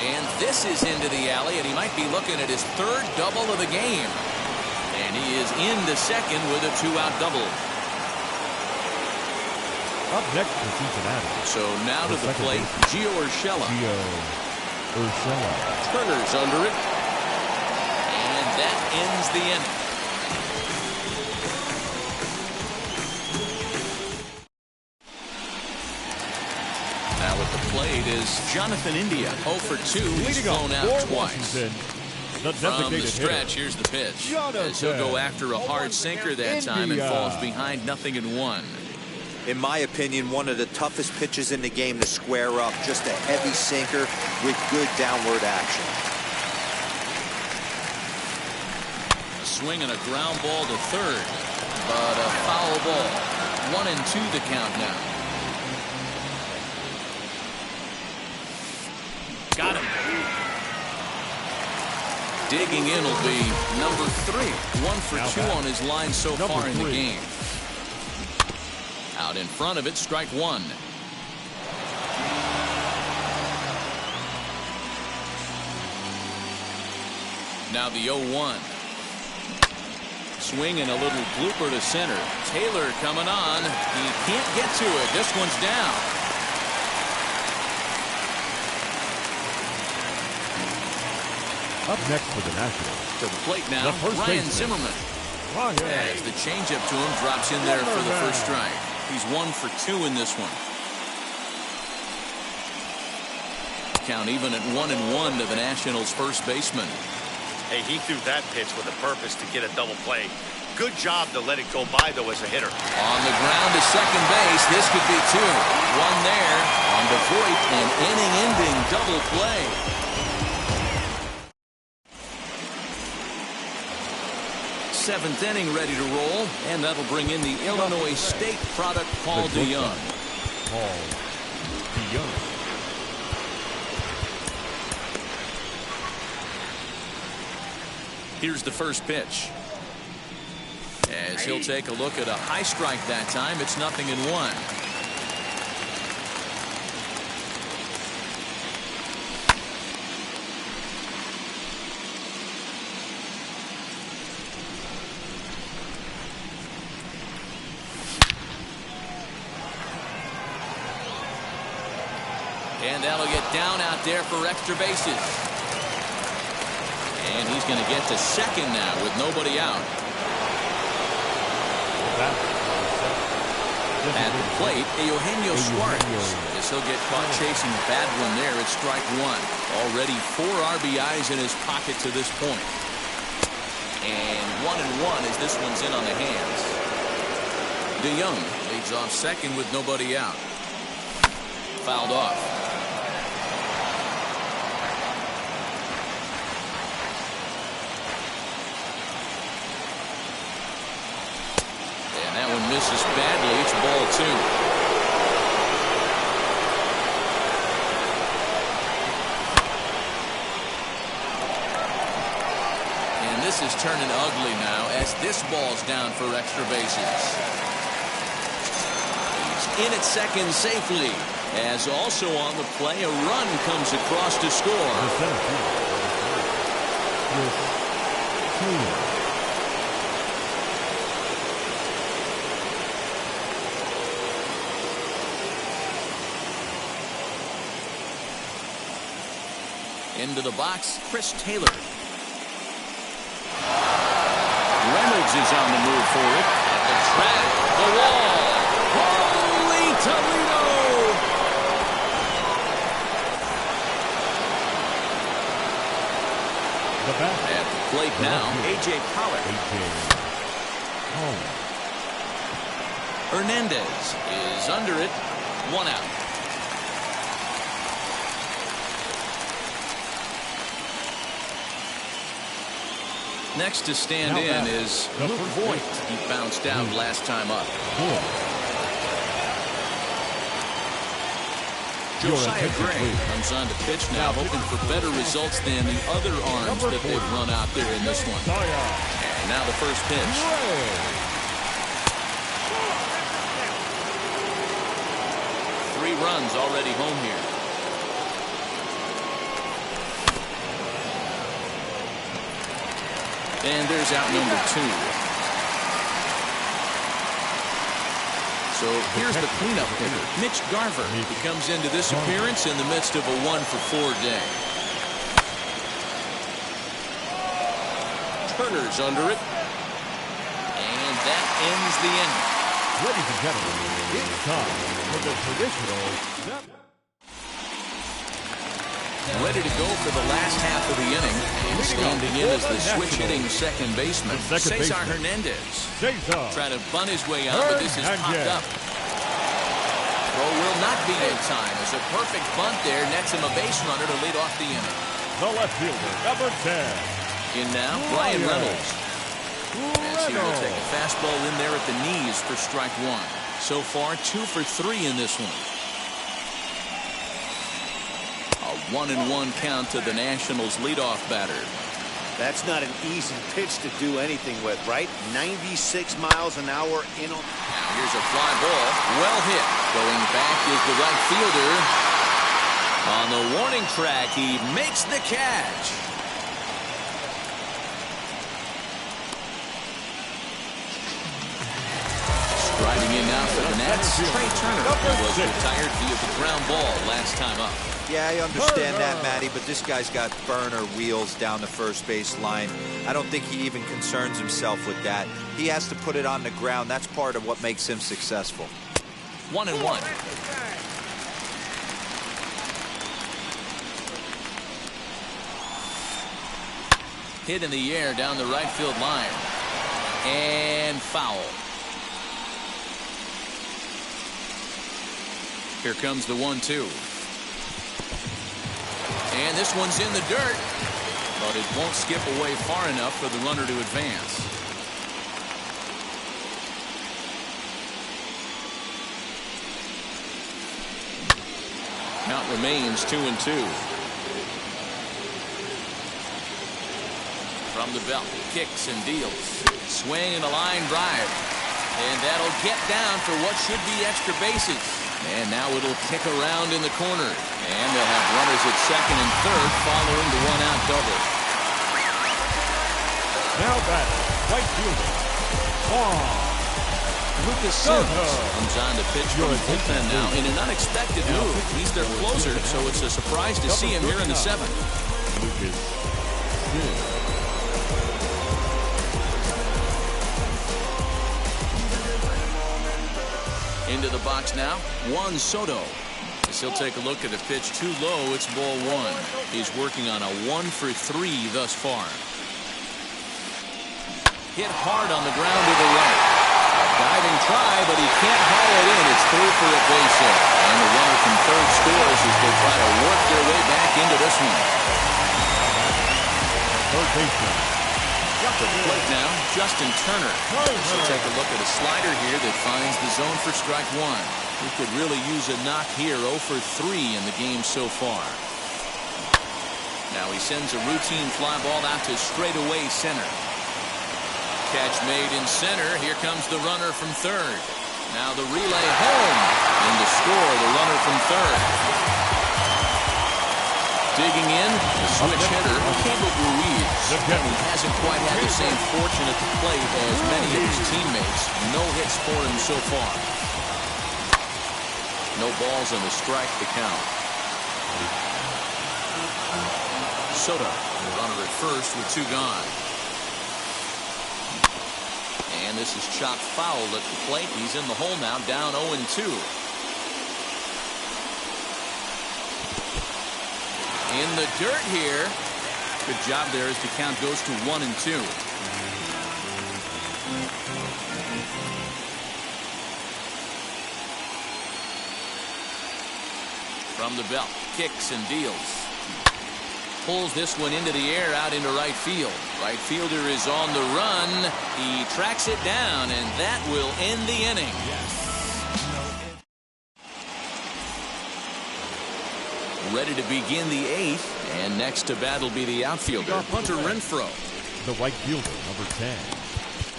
And this is into the alley, and he might be looking at his 3rd double of the game. And he is into second with a 2-out double. Up next for Cincinnati. So now to the plate, Gio Urshela. Turner's under it. And that ends the inning. Now at the plate is Jonathan India. 0 for 2. He's flown out twice. From the stretch, here's the pitch. As he'll go after a hard sinker that time and falls behind 0-1. In my opinion, one of the toughest pitches in the game to square up. Just a heavy sinker with good downward action. A swing and a ground ball to third. But a foul ball. 1-2 the count now. Got him. Digging in will be number 3. 1 for 2 on his line so far in the game. Out in front of it, strike 1. Now the 0-1. Swing and a little blooper to center. Taylor coming on. He can't get to it. This one's down. Up next for the Nationals. To the plate now, Ryan Zimmerman. As the changeup to him drops in there for the first strike. He's 1 for 2 in this one. Count even at 1-1 to the Nationals' first baseman. Hey, he threw that pitch with a purpose to get a double play. Good job to let it go by, though, as a hitter. On the ground to second base. This could be 2. 1 there. On to Voit, an inning-ending double play. 7th inning ready to roll, and that'll bring in the Illinois State product, Paul DeYoung. Here's the first pitch. As he'll take a look at a high strike that time, it's 0-1. And that'll get down out there for extra bases. And he's going to get to second now with nobody out. At the plate, Eugenio Suarez. As he'll get caught chasing a bad one there at strike 1. Already 4 RBIs in his pocket to this point. And 1-1 as this one's in on the hands. DeYoung leads off second with nobody out. Fouled off. misses badly. It's ball 2. This is turning ugly now as this ball's down for extra bases. He's in at second safely, as also on the play a run comes across to score. Into the box, Chris Taylor. Reynolds is on the move for it. At the track, the wall. Holy Toledo! At the plate now, A.J. Pollard. Hernandez is under it. 1 out. Next to stand in is Luke Voigt. He bounced out last time up. Josiah Gray comes on to pitch now, hoping for better results than the other arms that they've run out there in this one. And now the first pitch. 3 runs already home here. And there's out number 2. So here's the cleanup hitter, Mitch Garver. He comes into this appearance in the midst of a 1-for-4 day. Turner's under it. And that ends the inning. Ladies and gentlemen, it's time for the traditional... Ready to go for the last half of the inning. And standing in as the switch-hitting second baseman, Cesar Hernandez. Trying to bunt his way out, but this is popped up. Throw will not be in time as a perfect bunt there nets him a base runner to lead off the inning. The left fielder, number 10. In now, Brian Reynolds. As he will take a fastball in there at the knees for strike 1. So far, 2 for 3 in this one. 1-1 count to the Nationals leadoff batter. That's not an easy pitch to do anything with, right? 96 miles an hour in on. Now here's a fly ball. Well hit. Going back is the right fielder. On the warning track, he makes the catch. Striding in now for the Nats, Trey Turner, who was retired via the ground ball last time up. Yeah, I understand that, Matty, but this guy's got burner wheels down the first base line. I don't think he even concerns himself with that. He has to put it on the ground. That's part of what makes him successful. 1-1. Hit in the air down the right field line. And foul. Here comes the 1-2. And this one's in the dirt, but it won't skip away far enough for the runner to advance. Count remains 2-2. From the belt, kicks and deals. Swing and a line drive. And that'll get down for what should be extra bases. And now it'll kick around in the corner. And they'll have runners at second and third following the 1-out double. Now batting, right fielder. Lucas Sims comes on to pitch from the bullpen now in an unexpected move. He's their closer, so it's a surprise to see him here in the 7th. Lucas Sims. Into the box now, Juan Soto. As he'll take a look at a pitch too low, it's ball 1. He's working on a 1-for-3 thus far. Hit hard on the ground to the right. A diving try, but he can't haul it in. It's through for a base hit. And the runner from third scores as they try to work their way back into this one. Third baseman, To the plate now, Justin Turner. She'll take a look at a slider here that finds the zone for strike one. He could really use a knock here. 0 for 3 in the game so far. Now he sends a routine fly ball out to straightaway center. Catch made in center. Here comes the runner from third. Now the relay home. And to score, the runner from third. Digging in, the switch hitter, Caleb Ruiz. He hasn't quite had the same fortune at the plate as many of his teammates. No hits for him so far. No balls and a strike to count. Soto, the runner at first with 2 gone. And this is chopped foul at the plate. He's in the hole now, down 0-2. In the dirt here. Good job there as the count goes to 1-2. From the belt, kicks and deals. Pulls this one into the air out into right field. Right fielder is on the run. He tracks it down, and that will end the inning. Ready to begin the 8th, and next to bat will be the outfielder, Hunter Renfroe. The right fielder, number 10,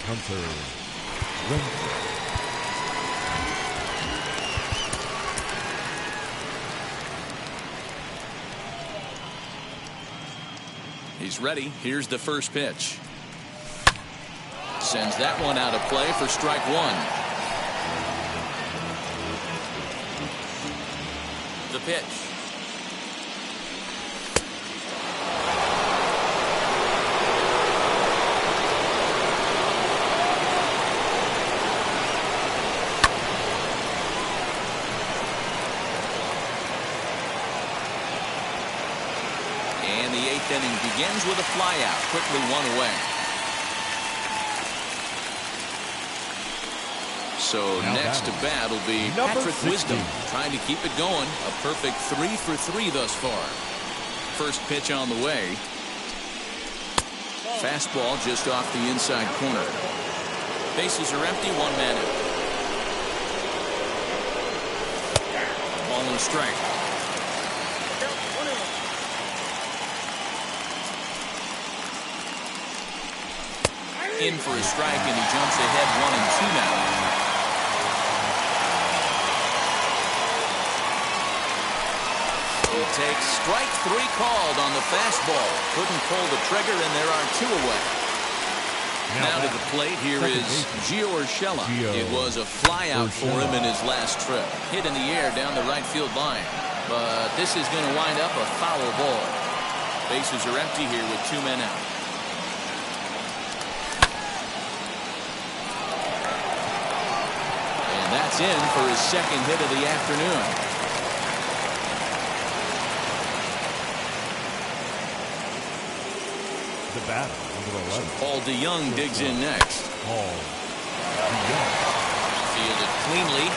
Hunter Renfroe. He's ready. Here's the first pitch. Sends that one out of play for strike one. The pitch. And the 8th inning begins with a flyout. Quickly 1 away. So now next to bat will be Patrick Wisdom, trying to keep it going. A perfect 3 for 3 thus far. First pitch on the way. Fastball just off the inside corner. Bases are empty, 1 man out. Ball and a strike. In for a strike, and he jumps ahead 1-2 now. He takes strike 3 called on the fastball. Couldn't pull the trigger, and there are 2 away. Now to the plate, here is Gio Urshela. It was a flyout for him in his last trip. Hit in the air down the right field line. But this is going to wind up a foul ball. Bases are empty here with 2 men out. That's in for his second hit of the afternoon. The batter, number 11. Paul DeYoung digs in next. Paul DeYoung. Fielded cleanly.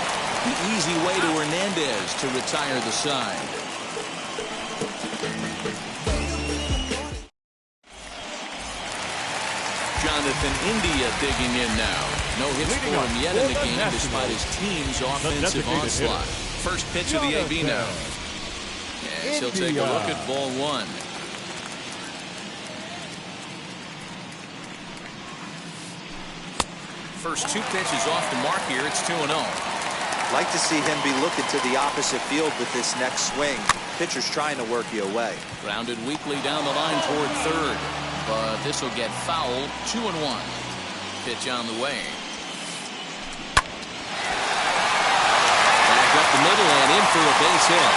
The easy way to Hernandez to retire the side. Jonathan India digging in now. No hits for him yet in the game despite his team's offensive onslaught. First pitch of the AB now. Yes, he'll take a look at ball 1. First 2 pitches off the mark here. It's 2-0. Like to see him be looking to the opposite field with this next swing. Pitcher's trying to work you away. Grounded weakly down the line toward third. But this will get fouled. 2-1. Pitch on the way. Back up the middle and in for a base hit.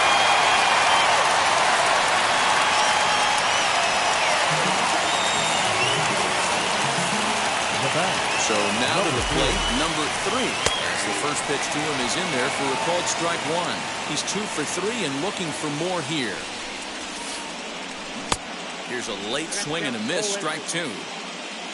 So now to the plate, number 3. As the first pitch to him is in there for a called strike 1. He's 2 for 3 and looking for more here. Here's a late swing and a miss, strike 2.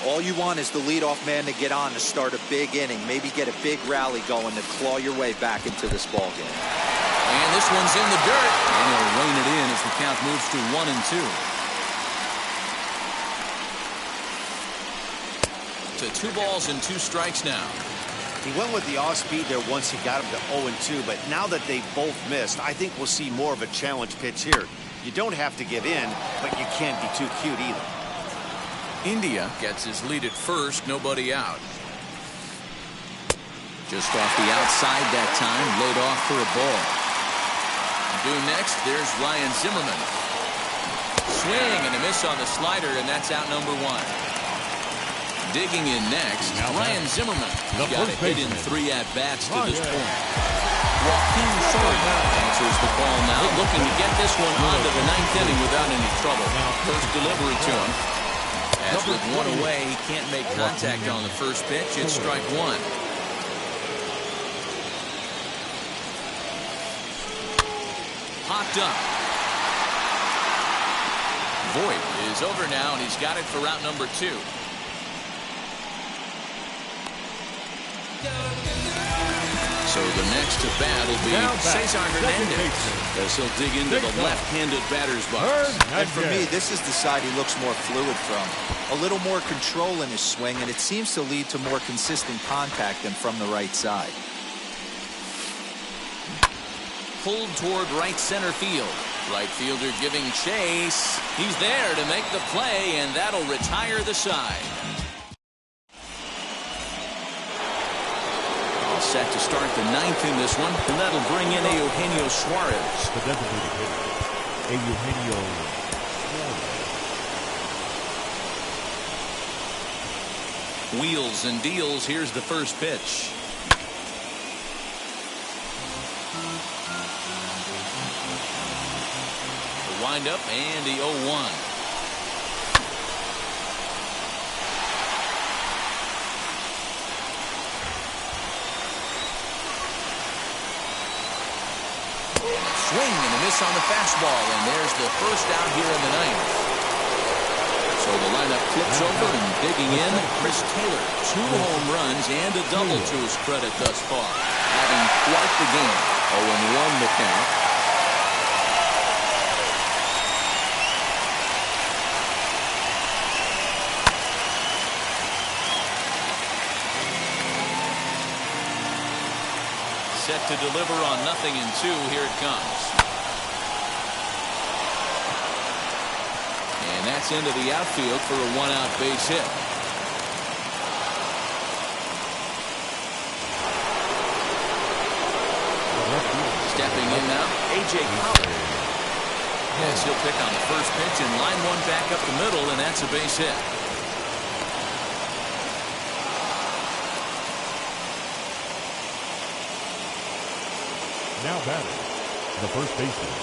All you want is the leadoff man to get on to start a big inning, maybe get a big rally going to claw your way back into this ball game. And this one's in the dirt. And he'll rein it in as the count moves to 1-2. to 2 balls and 2 strikes now. He went with the off-speed there once he got him to 0-2, but now that they both missed, I think we'll see more of a challenge pitch here. You don't have to give in, but you can't be too cute either. India gets his lead at first, nobody out. Just off the outside that time, laid off for a ball. Due next, there's Ryan Zimmerman. Swing and a miss on the slider, and that's out number 1. Digging in next, Ryan Zimmerman. He got a hit in 3 at-bats to this point. Joaquin Soria answers the call now, looking to get this one onto the 9th inning without any trouble. First delivery to him. As with 1 away, he can't make contact on the first pitch. It's strike 1. Popped up. Voit is over now, and he's got it for route number 2. So the next to bat will be Cesar Hernandez, as he'll dig into the left-handed batter's box. And for me, this is the side he looks more fluid from. A little more control in his swing, and it seems to lead to more consistent contact than from the right side. Pulled toward right center field. Right fielder giving chase. He's there to make the play, and that'll retire the side. Set to start the 9th in this one, and that'll bring in Eugenio Suarez. The designated hitter, Eugenio Suarez. Wheels and deals. Here's the first pitch. The windup and the 0-1. Swing and a miss on the fastball, and there's the first out here in the 9th. So the lineup flips over, and digging in, Chris Taylor. 2 home runs and a double to his credit thus far, having quite the game. 0-1 the count. Set to deliver on 0-2. Here it comes. And that's into the outfield for a 1-out base hit. Stepping in now, A.J. Collier. Yes, he'll pick on the first pitch and line one back up the middle, and that's a base hit. Now batting, the first baseman,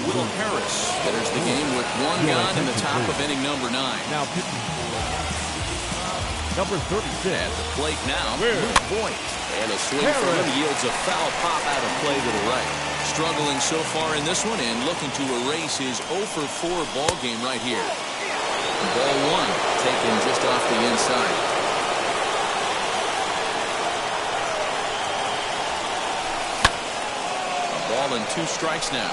Will Harris enters the game with 1 gun in the top of inning number 9. Now pitching number 36. At the plate now, Voit. And a swing from him yields a foul pop out of play to the right. Struggling so far in this one and looking to erase his 0-for-4 ball game right here. Ball 1 taken just off the inside. Ball and 2 strikes now.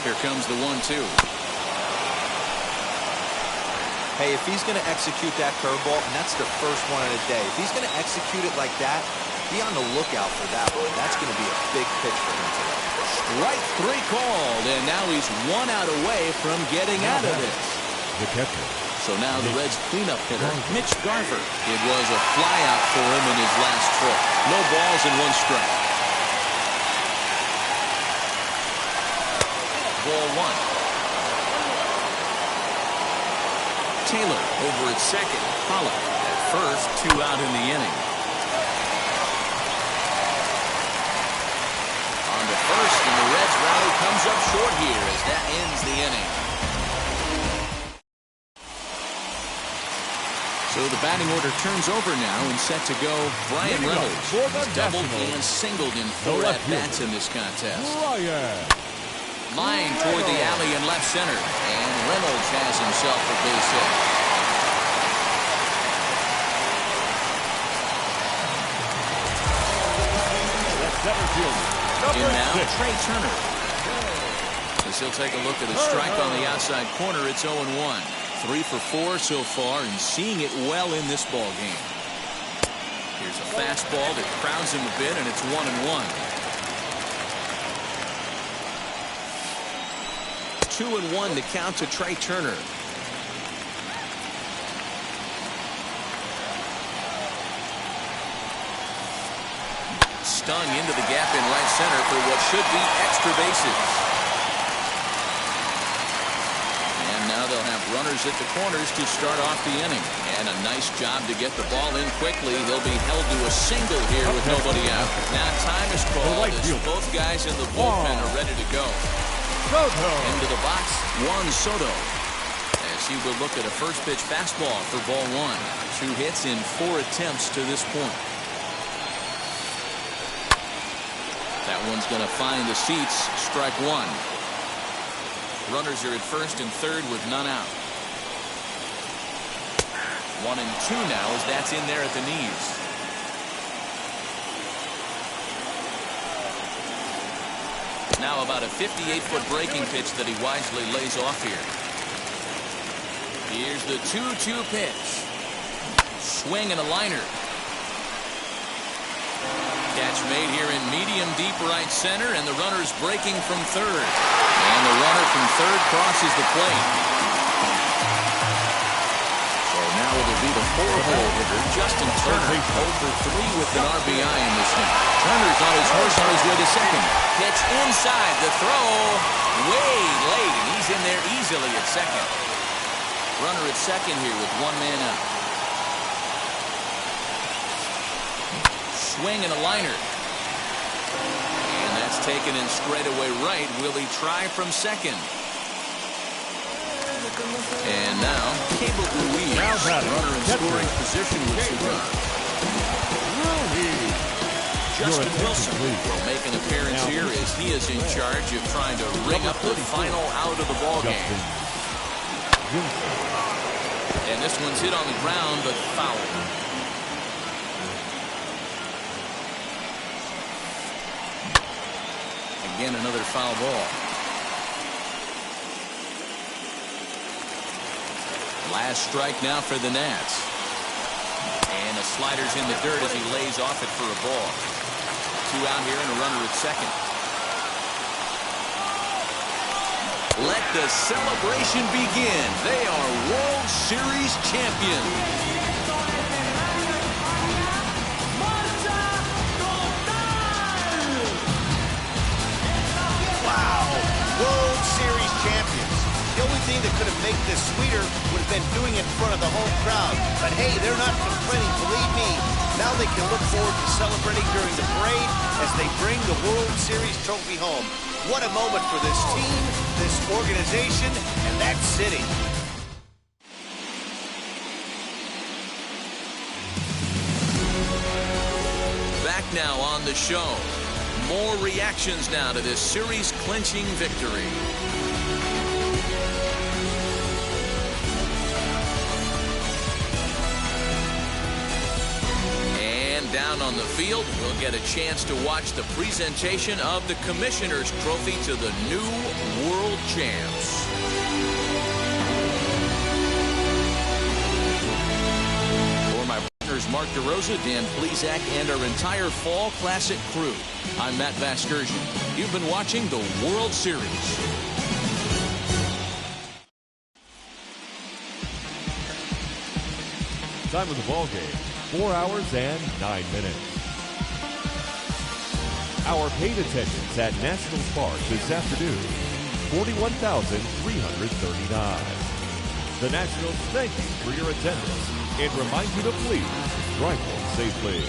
Here comes the 1-2. Hey, if he's going to execute that curveball, and that's the first one of the day, if he's going to execute it like that, be on the lookout for that one. That's going to be a big pitch for him today. Strike 3 called, and now he's 1 out away from getting out of this. The catcher. So now the Reds' cleanup hitter, Mitch Garver. It was a flyout for him in his last trip. No balls and 1 strike. Ball 1. Taylor over at second. Pollock at first. 2 out in the inning. On to first, and the Reds rally comes up short here as that ends the inning. So the batting order turns over now and set to go Brian Reynolds. He's doubled and singled in 4 at-bats in this contest. Line toward the alley in left center, and Reynolds has himself a base hit. In now, Trey Turner. The As he'll take a look at a strike on the outside corner, it's 0-1. 3 for 4 so far, and seeing it well in this ball game. Here's a fastball that crowds him a bit, and it's 1-1. 2-1 to count to Trey Turner. Stung into the gap in right center for what should be extra bases. And now they'll have runners at the corners to start off the inning. And a nice job to get the ball in quickly. He'll be held to a single here with nobody out. Now time is called as both guys in the bullpen are ready to go. Into the box, Juan Soto. As he will look at a first pitch fastball for ball 1. 2 hits in 4 attempts to this point. That one's going to find the seats. Strike 1. Runners are at first and third with none out. 1 and 2 now as that's in there at the knees. Now about a 58-foot breaking pitch that he wisely lays off here. Here's the 2-2 pitch. Swing and a liner. Catch made here in medium deep right center, and the runner's breaking from third. And the runner from third crosses the plate. So now it'll be the 4-hole hitter, Justin Turner, 0 for 3 with an RBI in this one. Turner's on his horse on his way to second. Pitch inside, the throw way late, and he's in there easily at second. Runner at second here with 1 man out. Swing and a liner. And that's taken in straightaway right. Will he try from second? And now, Cable Ruiz, runner in scoring position with 2 runs. Justin Wilson will make an appearance here as he is in charge of trying to ring up the final out of the ball game. And this one's hit on the ground, but foul. Again, another foul ball. Last strike now for the Nats. And the slider's in the dirt as he lays off it for a ball. 2 out here and a runner at second. Let the celebration begin. They are World Series champions. World Series champions. The only thing that could have made this sweeter would have been doing it in front of the home crowd. But hey, they're not complaining, believe me. Now they can look forward to celebrating during the parade as they bring the World Series trophy home. What a moment for this team, this organization, and that city. Back now on the show. More reactions now to this series-clinching victory. And down on the field, we'll get a chance to watch the presentation of the Commissioner's Trophy to the new World Champs. Mark DeRosa, Dan Plesac, and our entire Fall Classic crew. I'm Matt Vasgersian. You've been watching the World Series. Time of the ball game, 4 hours and 9 minutes. Our paid attendance at National Park this afternoon, 41,339. The Nationals thank you for your attendance and remind you to please drive home safely.